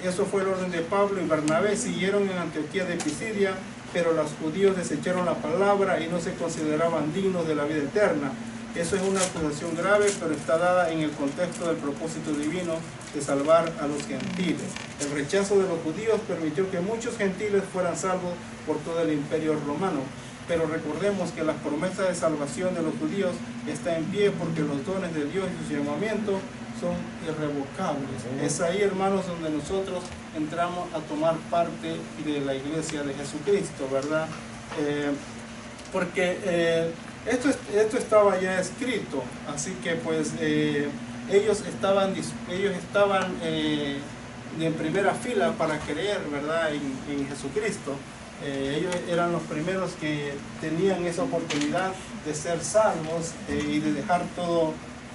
Eso fue el orden de Pablo y Bernabé. Siguieron en Antioquía de Pisidia, pero los judíos desecharon la palabra y no se consideraban dignos de la vida eterna. Eso es una acusación grave, pero está dada en el contexto del propósito divino de salvar a los gentiles. El rechazo de los judíos permitió que muchos gentiles fueran salvos por todo el imperio romano. Pero recordemos que las promesas de salvación de los judíos están en pie porque los dones de Dios y su llamamiento son irrevocables. Es ahí, hermanos, donde nosotros entramos a tomar parte de la iglesia de Jesucristo, ¿verdad? Porque esto estaba ya escrito, así que pues ellos estaban en primera fila para creer, ¿verdad?, en Jesucristo. Ellos eran los primeros que tenían esa oportunidad de ser salvos y de dejar toda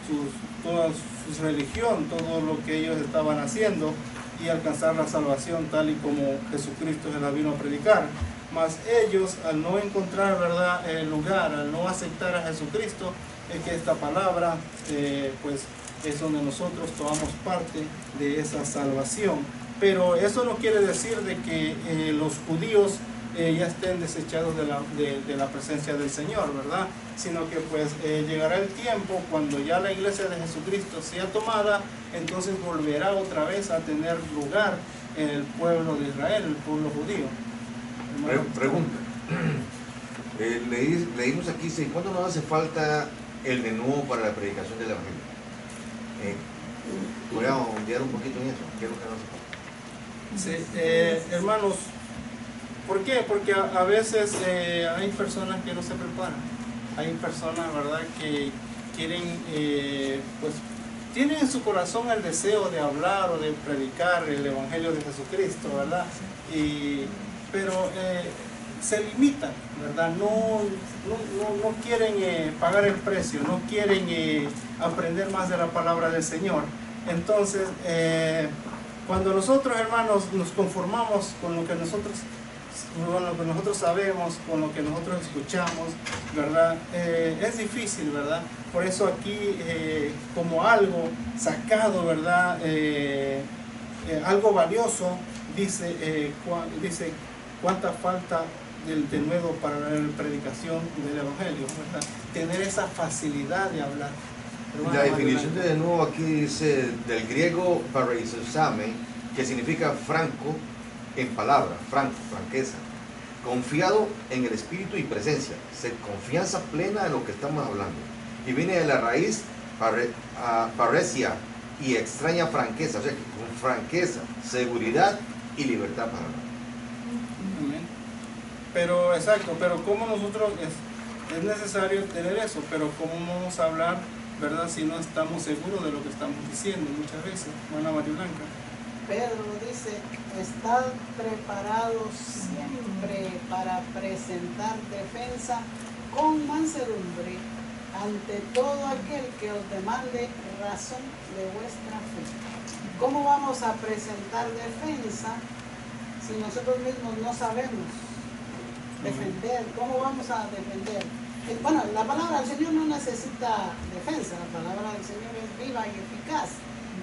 su religión, todo lo que ellos estaban haciendo y alcanzar la salvación tal y como Jesucristo se la vino a predicar. Mas ellos, al no encontrar, ¿verdad?, el lugar, al no aceptar a Jesucristo, es que esta palabra pues es donde nosotros tomamos parte de esa salvación. Pero eso no quiere decir de que los judíos ya estén desechados de la presencia del Señor, ¿verdad? Sino que pues llegará el tiempo cuando ya la iglesia de Jesucristo sea tomada, entonces volverá otra vez a tener lugar en el pueblo de Israel, el pueblo judío. Pregunta. Leímos aquí, ¿cuándo nos hace falta el denuedo para la predicación del Evangelio? Voy a ondear un poquito en eso. ¿Qué es lo que nos hace falta? Sí, hermanos, ¿por qué? Porque a veces hay personas que no se preparan. Hay personas, ¿verdad?, que quieren, pues, tienen en su corazón el deseo de hablar o de predicar el Evangelio de Jesucristo, ¿verdad? Pero se limitan, ¿verdad? No quieren pagar el precio, no quieren aprender más de la palabra del Señor. Entonces, cuando nosotros, hermanos, nos conformamos con lo que nosotros sabemos, con lo que nosotros escuchamos, ¿verdad? Es difícil, ¿verdad? Por eso aquí, como algo sacado, ¿verdad? Algo valioso, dice cuánta falta del denuedo para la predicación del Evangelio, ¿verdad? Tener esa facilidad de hablar. La definición de nuevo aquí dice del griego pareisosame, que significa franco en palabra, franqueza, confiado en el espíritu y presencia, confianza plena en lo que estamos hablando. Y viene de la raíz paresia y extraña franqueza, o sea, con franqueza, seguridad y libertad para hablar. Amén. Pero exacto, pero como nosotros es necesario tener eso, pero cómo vamos a hablar, ¿verdad? Si no estamos seguros de lo que estamos diciendo muchas veces. Hermana María Blanca. Pedro dice, estad preparados siempre para presentar defensa con mansedumbre ante todo aquel que os demande razón de vuestra fe. ¿Cómo vamos a presentar defensa si nosotros mismos no sabemos defender? ¿Cómo vamos a defender? Bueno, la palabra del Señor no necesita defensa, la palabra del Señor es viva y eficaz.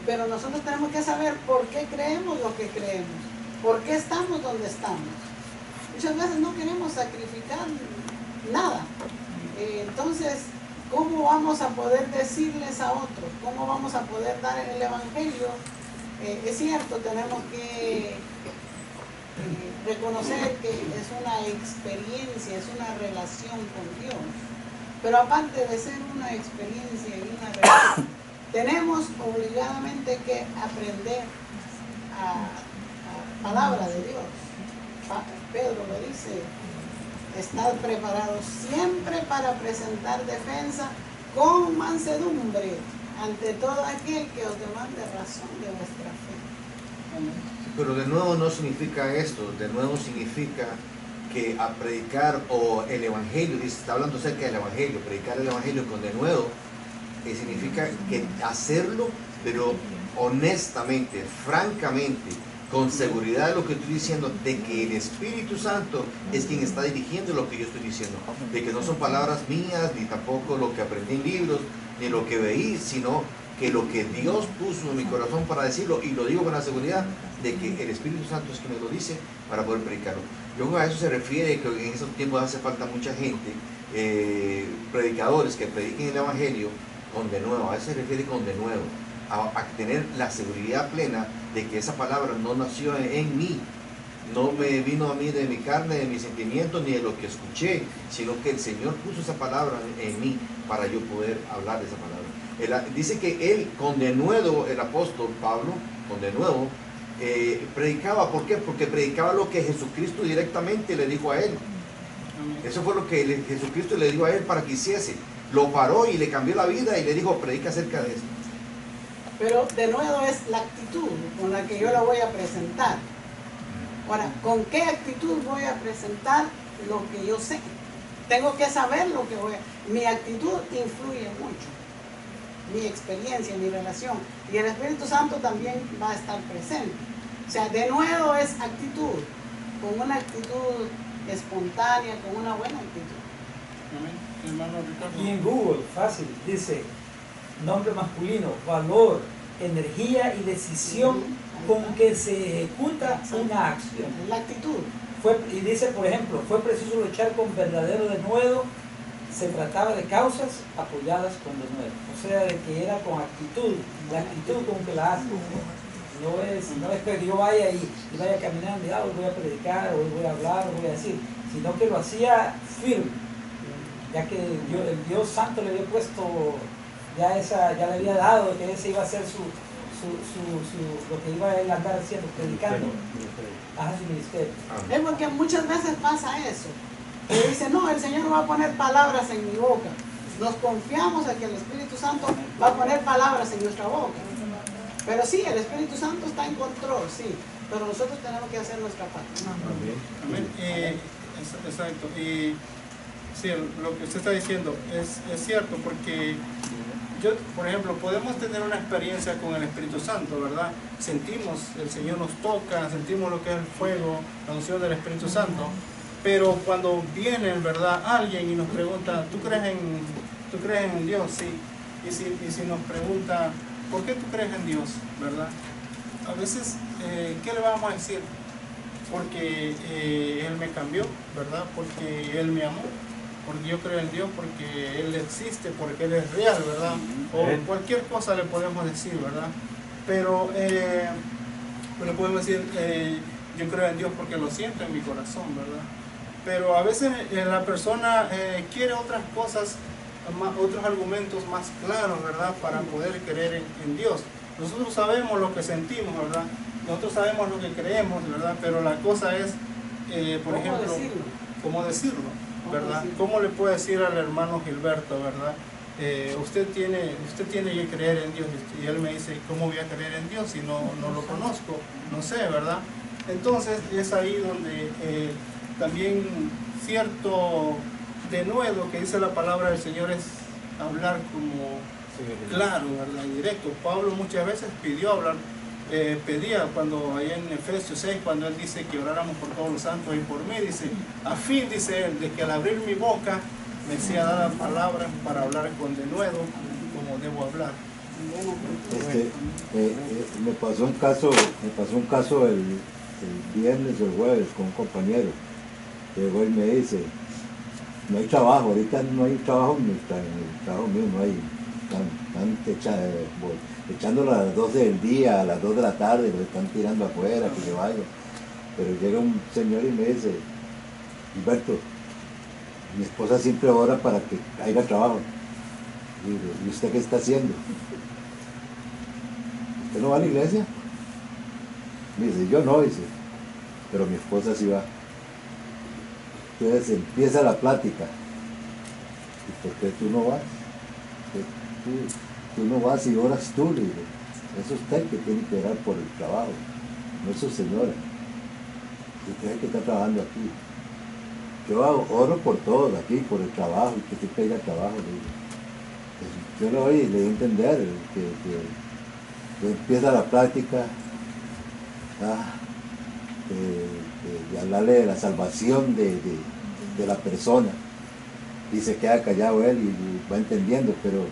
Pero nosotros tenemos que saber por qué creemos lo que creemos, por qué estamos donde estamos. Muchas veces no queremos sacrificar nada. Entonces, ¿cómo vamos a poder decirles a otros? ¿Cómo vamos a poder dar el Evangelio? Es cierto, tenemos que reconocer que es una experiencia, es una relación con Dios. Pero aparte de ser una experiencia y una relación, tenemos obligadamente que aprender a palabra de Dios. Pedro lo dice, estad preparados siempre para presentar defensa con mansedumbre ante todo aquel que os demande razón de vuestra fe. Pero de nuevo no significa esto, de nuevo significa que a predicar o el Evangelio, dice, está hablando acerca del Evangelio, predicar el Evangelio con denuedo, significa que hacerlo, pero honestamente, francamente, con seguridad de lo que estoy diciendo, de que el Espíritu Santo es quien está dirigiendo lo que yo estoy diciendo, de que no son palabras mías, ni tampoco lo que aprendí en libros, ni lo que veí, sino que lo que Dios puso en mi corazón para decirlo, y lo digo con la seguridad de que el Espíritu Santo es quien me lo dice para poder predicarlo. Luego a eso se refiere que en esos tiempos hace falta mucha gente, predicadores que prediquen el Evangelio con denuedo. A eso se refiere con denuedo, a tener la seguridad plena de que esa palabra no nació en mí, no me vino a mí de mi carne, de mis sentimientos, ni de lo que escuché, sino que el Señor puso esa palabra en mí para yo poder hablar de esa palabra. Dice que él con denuedo, el apóstol Pablo, con denuedo, predicaba. ¿Por qué? Porque predicaba lo que Jesucristo directamente le dijo a él. Eso fue lo que Jesucristo le dijo a él para que hiciese. Lo paró y le cambió la vida y le dijo, predica acerca de esto. Pero de nuevo es la actitud con la que yo la voy a presentar. Ahora, ¿con qué actitud voy a presentar lo que yo sé? Tengo que saber lo que voy a... Mi actitud influye mucho. Mi experiencia, mi relación. Y el Espíritu Santo también va a estar presente. O sea, de nuevo es actitud. Con una actitud espontánea, con una buena actitud. Y en Google, fácil, dice nombre masculino, valor, energía y decisión con que se ejecuta una acción. La actitud. Y dice, por ejemplo, fue preciso luchar con verdadero denuedo, se trataba de causas apoyadas con denuedo. O sea, de que era con actitud, la actitud con que la hace. No es que yo vaya y vaya caminando y hoy voy a predicar, hoy voy a hablar, hoy voy a decir, sino que lo hacía firme, ya que el Dios Santo le había puesto, ya le había dado que ese iba a ser lo que iba a él andar haciendo, predicando a su ministerio. Es porque muchas veces pasa eso, que dice, no, el Señor va a poner palabras en mi boca. nos confiamos a que el Espíritu Santo va a poner palabras en nuestra boca. Pero sí, el Espíritu Santo está en control, sí, pero nosotros tenemos que hacer nuestra parte. Amén. Exacto. Y sí, lo que usted está diciendo es cierto, porque yo, por ejemplo, podemos tener una experiencia con el Espíritu Santo, ¿verdad? Sentimos, el Señor nos toca, sentimos lo que es el fuego, la unción del Espíritu Santo, pero cuando viene, ¿verdad?, alguien y nos pregunta, ¿tú crees en Dios? Sí. Y si nos pregunta, ¿por qué tú crees en Dios? ¿Verdad? A veces, ¿qué le vamos a decir? Porque Él me cambió, ¿verdad? Porque Él me amó, porque yo creo en Dios, porque Él existe, porque Él es real, ¿verdad? O cualquier cosa le podemos decir, ¿verdad? Pero le podemos decir, yo creo en Dios porque lo siento en mi corazón, ¿verdad? Pero a veces la persona quiere otras cosas, otros argumentos más claros, ¿verdad? Para poder creer en Dios. Nosotros sabemos lo que sentimos, ¿verdad? Nosotros sabemos lo que creemos, ¿verdad? Pero la cosa es, por ejemplo, ¿cómo decirlo? ¿Verdad? ¿Cómo le puede decir al hermano Gilberto, ¿verdad? Usted tiene que creer en Dios. Y él me dice, ¿cómo voy a creer en Dios si no lo conozco? No sé, ¿verdad? Entonces es ahí donde también cierto denuedo que dice la palabra del Señor es hablar como claro, ¿verdad? Directo. Pablo muchas veces pedía cuando allá en Efesios 6, cuando él dice que oráramos por todos los santos y por mí, dice, a fin, dice él, de que al abrir mi boca me sea dada palabras para hablar con denuedo como debo hablar. Me pasó un caso el viernes o el jueves con un compañero. Llegó y me dice, no hay trabajo, ahorita no hay trabajo en el trabajo mío, no hay, están echándolo a las 12 del día, a las 2 de la tarde, lo están tirando afuera, que yo vaya. Pero llega un señor y me dice, Gilberto, mi esposa siempre ora para que haya trabajo. Y digo, ¿y usted qué está haciendo? ¿Usted no va a la iglesia? Me dice, yo no, dice, pero mi esposa sí va. Entonces empieza la plática. ¿Y por qué tú no vas? Tú no vas y oras tú, le digo. Es usted que tiene que orar por el trabajo, no es su señora. Usted es el que está trabajando aquí. Yo oro por todos aquí, por el trabajo, y que siempre haya trabajo, le digo. Yo lo oí y le di a entender que empieza la plática de hablarle de la salvación de la persona, y se queda callado él y va entendiendo, pero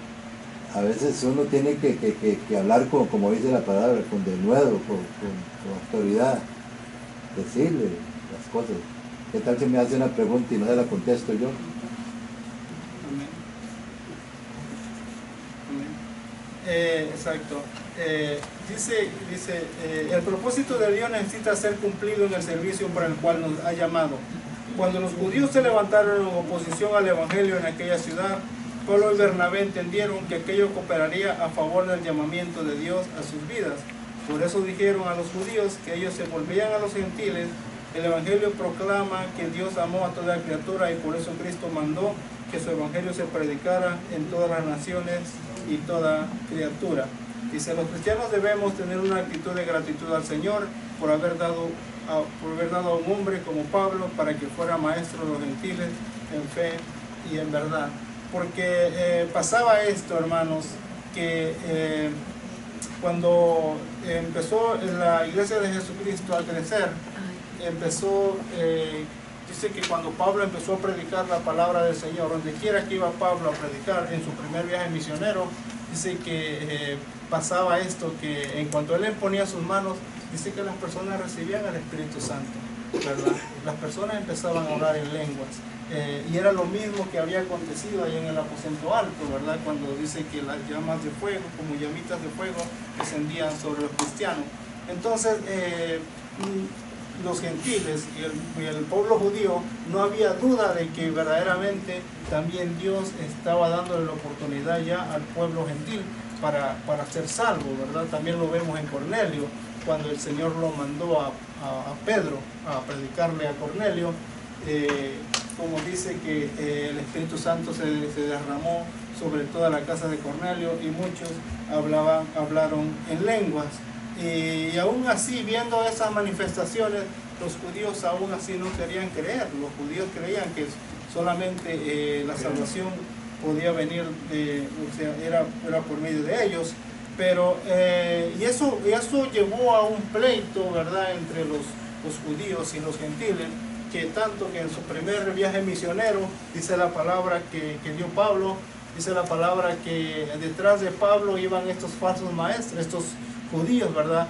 a veces uno tiene que hablar como dice la palabra, con denuedo, con autoridad, decirle las cosas. ¿Qué tal si me hace una pregunta y no se la contesto yo? Exacto. Dice el propósito de Dios necesita ser cumplido en el servicio para el cual nos ha llamado. Cuando los judíos se levantaron en oposición al evangelio en aquella ciudad, Pablo y Bernabé entendieron que aquello cooperaría a favor del llamamiento de Dios a sus vidas. Por eso dijeron a los judíos que ellos se volvían a los gentiles. El evangelio proclama que Dios amó a toda criatura y por eso Cristo mandó que su evangelio se predicara en todas las naciones y toda criatura. Dice, los cristianos debemos tener una actitud de gratitud al Señor por haber dado a un hombre como Pablo para que fuera maestro de los gentiles en fe y en verdad. Porque pasaba esto, hermanos, que cuando empezó la iglesia de Jesucristo a crecer, dice que cuando Pablo empezó a predicar la palabra del Señor, donde quiera que iba Pablo a predicar en su primer viaje misionero, dice que pasaba esto, que en cuanto él le ponía sus manos, dice que las personas recibían el Espíritu Santo, ¿verdad? Las personas empezaban a orar en lenguas. Y era lo mismo que había acontecido ahí en el aposento alto, ¿verdad? Cuando dice que las llamas de fuego, como llamitas de fuego, descendían sobre los cristianos. Entonces, los gentiles y el pueblo judío, no había duda de que verdaderamente también Dios estaba dándole la oportunidad ya al pueblo gentil para ser salvo, ¿verdad? También lo vemos en Cornelio, cuando el Señor lo mandó a Pedro a predicarle a Cornelio. como dice que el Espíritu Santo se derramó sobre toda la casa de Cornelio y muchos hablaron en lenguas. Y aún así, viendo esas manifestaciones, los judíos aún así no querían creer. Los judíos creían que solamente la salvación podía venir, o sea, era por medio de ellos. Pero, y eso llevó a un pleito, ¿verdad?, entre los judíos y los gentiles, que tanto que en su primer viaje misionero, dice la palabra que dio Pablo, dice la palabra que detrás de Pablo iban estos falsos maestros, estos judíos, ¿verdad?,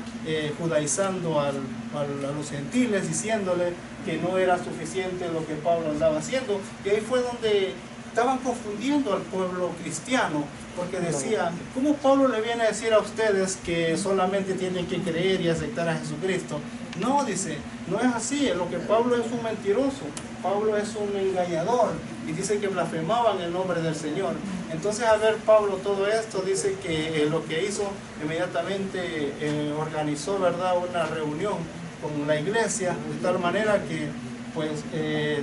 judaizando a los gentiles, diciéndole que no era suficiente lo que Pablo andaba haciendo. Y ahí fue donde estaban confundiendo al pueblo cristiano, porque decían, ¿cómo Pablo le viene a decir a ustedes que solamente tienen que creer y aceptar a Jesucristo? No, dice, no es así. Lo que Pablo es un mentiroso, Pablo es un engañador, y dice que blasfemaban el nombre del Señor. Entonces, al ver Pablo todo esto, dice que lo que hizo, inmediatamente organizó, ¿verdad?, una reunión con la iglesia, de tal manera que pues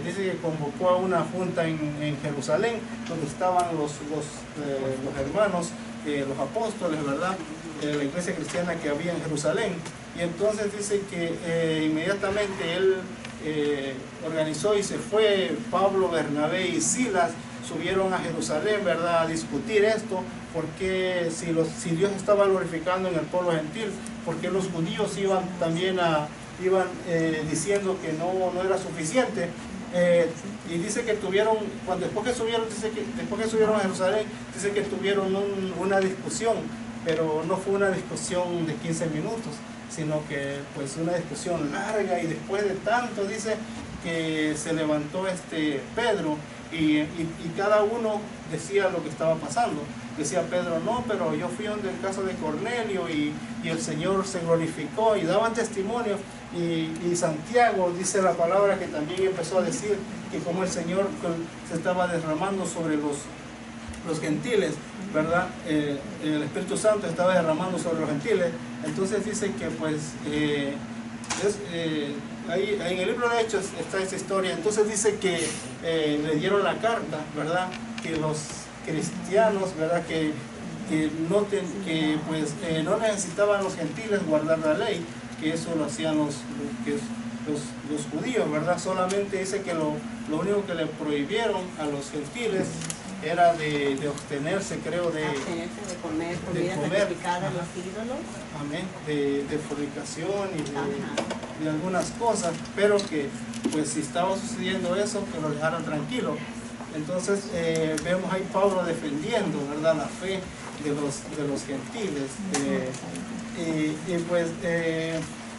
dice que convocó a una junta en Jerusalén, donde estaban los hermanos, los apóstoles, ¿verdad?, la iglesia cristiana que había en Jerusalén. Y entonces dice que inmediatamente él organizó y se fue. Pablo, Bernabé y Silas subieron a Jerusalén, ¿verdad?, a discutir esto, porque si Dios estaba glorificando en el pueblo gentil, porque los judíos iban también diciendo que no era suficiente. Y dice que tuvieron, después que subieron a Jerusalén, dice que tuvieron una discusión, pero no fue una discusión de 15 minutos, sino que pues una discusión larga, y después de tanto, dice que se levantó Pedro y cada uno decía lo que estaba pasando. Decía Pedro, no, pero yo fui donde el caso de Cornelio y el Señor se glorificó, y daban testimonio. Y Santiago, dice la palabra, que también empezó a decir que como el Señor se estaba derramando sobre los gentiles, ¿verdad? El Espíritu Santo estaba derramando sobre los gentiles. Entonces dice que pues ahí en el libro de Hechos está esta historia. Entonces dice que le dieron la carta, ¿verdad?, que los cristianos, ¿verdad?, que no necesitaban los gentiles guardar la ley, que eso lo hacían los judíos, ¿verdad? Solamente dice que lo único que le prohibieron a los gentiles era de abstenerse, creo, de comer comida sacrificada a los ídolos. Amén, de fornicación y de algunas cosas, pero que pues si estaba sucediendo eso, que lo dejaran tranquilo. Entonces vemos ahí Pablo defendiendo, ¿verdad?, la fe de los gentiles. Pues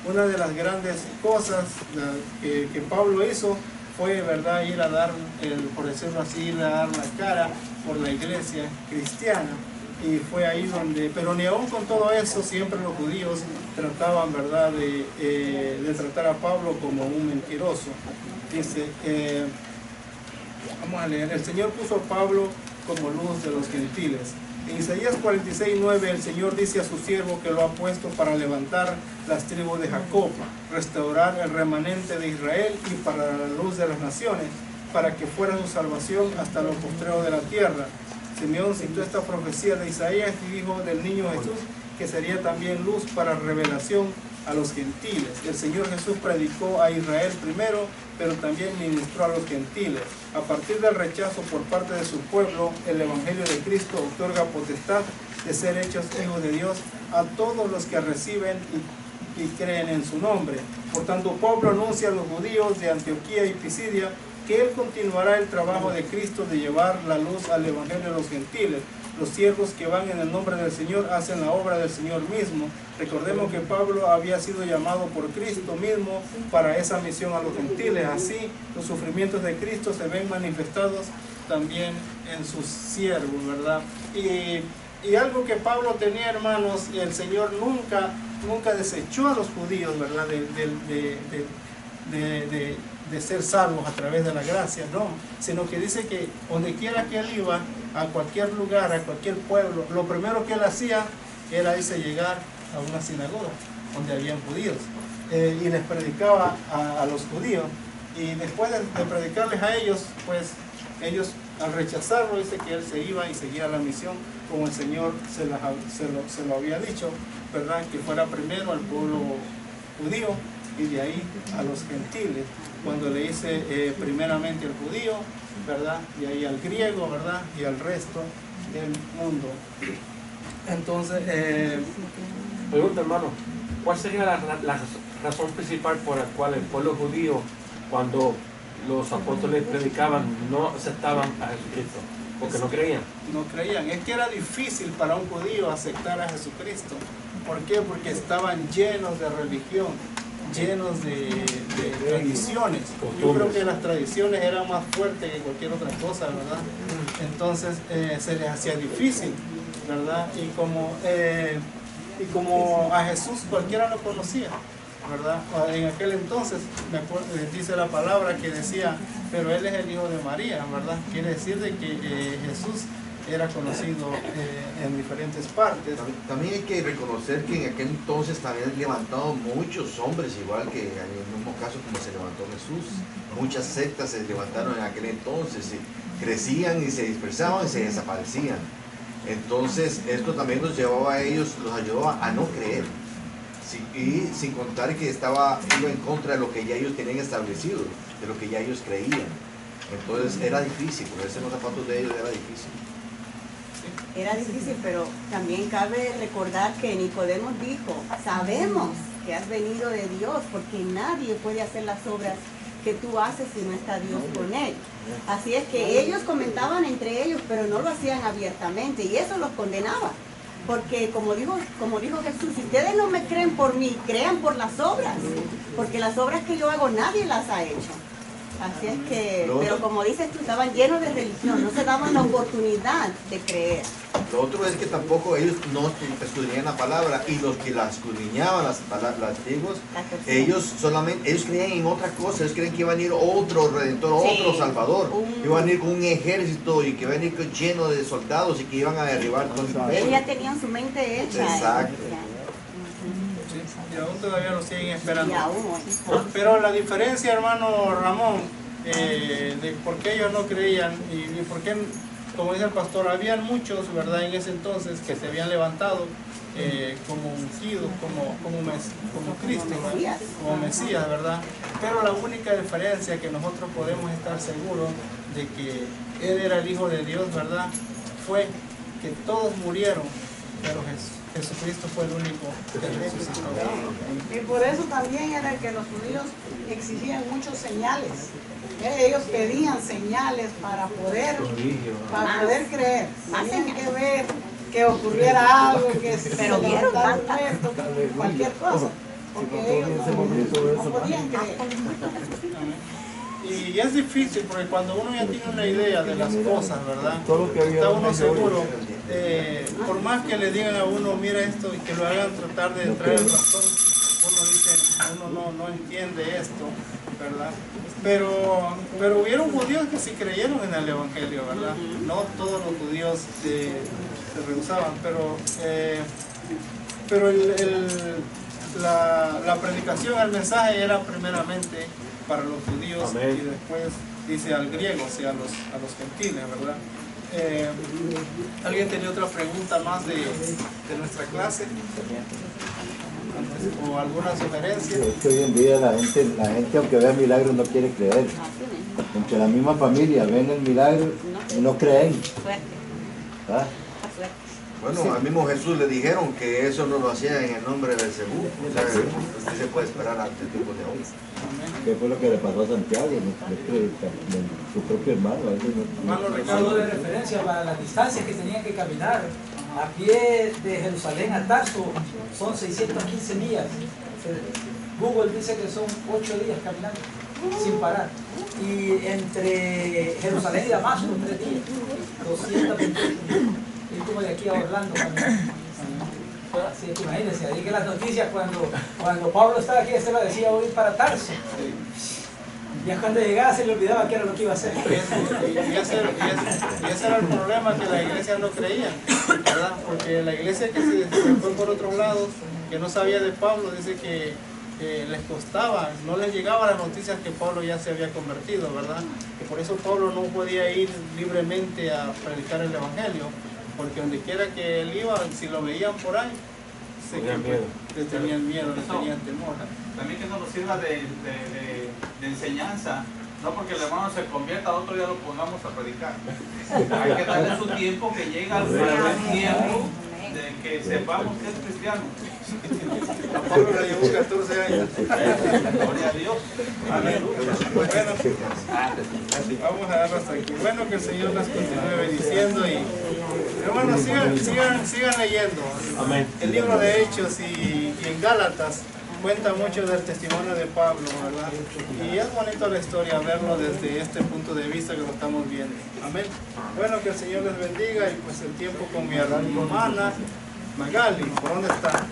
una de las grandes cosas que Pablo hizo fue, ¿verdad?, ir a dar, por decirlo así, ir a dar la cara por la iglesia cristiana. Y fue ahí donde, pero ni aún con todo eso, siempre los judíos trataban, ¿verdad?, de tratar a Pablo como un mentiroso. Dice, vamos a leer, el Señor puso a Pablo como luz de los gentiles. En Isaías 46:9 el Señor dice a su siervo que lo ha puesto para levantar las tribus de Jacob, restaurar el remanente de Israel y para la luz de las naciones, para que fuera su salvación hasta los postreros de la tierra. Simeón citó esta profecía de Isaías y dijo del niño Jesús que sería también luz para revelación a los gentiles. El Señor Jesús predicó a Israel primero, pero también ministró a los gentiles. A partir del rechazo por parte de su pueblo, el Evangelio de Cristo otorga potestad de ser hechos hijos de Dios a todos los que reciben y creen en su nombre. Por tanto, Pablo anuncia a los judíos de Antioquía y Pisidia que él continuará el trabajo de Cristo de llevar la luz al Evangelio de los gentiles. Los siervos que van en el nombre del Señor hacen la obra del Señor mismo. Recordemos que Pablo había sido llamado por Cristo mismo para esa misión a los gentiles. Así, los sufrimientos de Cristo se ven manifestados también en sus siervos, ¿verdad? Y algo que Pablo tenía, hermanos, el Señor nunca desechó a los judíos, ¿verdad?, de ser salvos a través de la gracia, no, sino que dice que donde quiera que él iba, a cualquier lugar, a cualquier pueblo, lo primero que él hacía era llegar a una sinagoga donde habían judíos y les predicaba a los judíos. Y después de predicarles a ellos, pues ellos al rechazarlo, dice que él se iba y seguía la misión como el Señor se lo había dicho, ¿verdad? Que fuera primero al pueblo judío y de ahí a los gentiles. Cuando le dice primeramente al judío, ¿verdad? Y ahí al griego, ¿verdad? Y al resto del mundo. Entonces, pregunta, hermano, ¿cuál sería la razón principal por la cual el pueblo judío, cuando los apóstoles predicaban, no aceptaban a Jesucristo? Porque no creían. No creían. Es que era difícil para un judío aceptar a Jesucristo. ¿Por qué? Porque estaban llenos de religión, llenos de tradiciones. Yo creo que las tradiciones eran más fuertes que cualquier otra cosa, ¿verdad? Entonces se les hacía difícil, ¿verdad? Y como a Jesús cualquiera lo conocía, ¿verdad? En aquel entonces, dice la palabra que decía, pero él es el hijo de María, ¿verdad? Quiere decir de que Jesús era conocido en diferentes partes. También hay que reconocer que en aquel entonces también levantaron muchos hombres, igual que en el mismo caso como se levantó Jesús. Muchas sectas se levantaron en aquel entonces, y crecían y se dispersaban y se desaparecían. Entonces esto también los llevaba a ellos, los ayudaba a no creer. Y sin contar que iba en contra de lo que ya ellos tenían establecido, de lo que ya ellos creían. Entonces era difícil, ponerse en los zapatos de ellos era difícil. Era difícil, pero también cabe recordar que Nicodemo dijo, sabemos que has venido de Dios, porque nadie puede hacer las obras que tú haces si no está Dios con él. Así es que ellos comentaban entre ellos, pero no lo hacían abiertamente, y eso los condenaba. Porque como dijo Jesús, si ustedes no me creen por mí, crean por las obras, porque las obras que yo hago nadie las ha hecho. Así es que, pero como dices tú, estaban llenos de religión, no se daban la oportunidad de creer. Lo otro es que tampoco ellos no escudriñaban la palabra, y los que la escudriñaban, las antiguos, ellos creían en otra cosa. Ellos creían que iba a venir otro redentor, otro salvador, iban a ir con un ejército y que iban a ir lleno de soldados y que iban a derribar todo el imperio. Ellos ya tenían su mente hecha. Exacto. Y aún todavía lo siguen esperando. Pero la diferencia, hermano Ramón, de por qué ellos no creían y por qué, como dice el pastor, habían muchos, ¿verdad?, en ese entonces que se habían levantado como ungidos, como Cristo, ¿verdad?, como Mesías, ¿verdad? Pero la única diferencia que nosotros podemos estar seguros de que Él era el Hijo de Dios, ¿verdad?, fue que todos murieron, pero Jesucristo fue el único que resucitó. Y por eso también era que los judíos exigían muchos señales. Ellos pedían señales para poder creer. Tenían que ver que ocurriera algo, que se levantara un muerto, cualquier cosa. Porque ellos no podían creer. Y es difícil porque cuando uno ya tiene una idea de las cosas, ¿verdad? Está uno seguro. Por más que le digan a uno, mira esto, y que lo hagan tratar de entrar en razón, uno no entiende esto, ¿verdad? Pero hubieron judíos que sí creyeron en el Evangelio, ¿verdad? No todos los judíos se rehusaban, pero la predicación, el mensaje era primeramente para los judíos. Amén. Y después dice al griego, o sea, a los gentiles, ¿verdad? ¿Alguien tenía otra pregunta más de nuestra clase? ¿O alguna sugerencia? Es que hoy en día la gente aunque vea milagros no quiere creer. Entre la misma familia ven el milagro y no creen. ¿Ah? Bueno, al mismo Jesús le dijeron que eso no lo hacía en el nombre de Belcebú. O sea, usted se puede esperar ante el tiempo de hoy. ¿Qué fue lo que le pasó a Santiago? Su propio hermano. Algo de referencia para las distancias que tenían que caminar. A pie de Jerusalén a Tarso son 615 millas. Google dice que son 8 días caminando sin parar. Y entre Jerusalén y Damasco 3 días. 220 y como de aquí a Orlando también. Así que imagínense, ahí que las noticias cuando Pablo estaba aquí, este lo decía voy para Tarso. Ya cuando llegaba se le olvidaba qué era lo que iba a hacer. Y ese era el problema, que la iglesia no creía, ¿verdad? Porque la iglesia que se fue por otros lados, que no sabía de Pablo, dice que les costaba, no les llegaba las noticias que Pablo ya se había convertido, ¿verdad? Y por eso Pablo no podía ir libremente a predicar el Evangelio, porque donde quiera que él iba, si lo veían por ahí, le tenían miedo, le tenían temor. También que nos sirva de enseñanza, no porque el hermano se convierta, otro día lo pongamos a predicar. Hay que darle su tiempo, que llega el tiempo de que sepamos que es cristiano. A Pablo le llevó 14 años. Gloria a Dios. Amén. Bueno, vamos a darlo hasta aquí. Bueno, que el Señor les continúe bendiciendo y hermanos, sigan leyendo. Amén. El libro de Hechos y en Gálatas cuenta mucho del testimonio de Pablo, ¿verdad? Y es bonito la historia verlo desde este punto de vista que lo estamos viendo. Amén. Bueno, que el Señor les bendiga y pues el tiempo con mi hermana Magali, ¿por dónde está?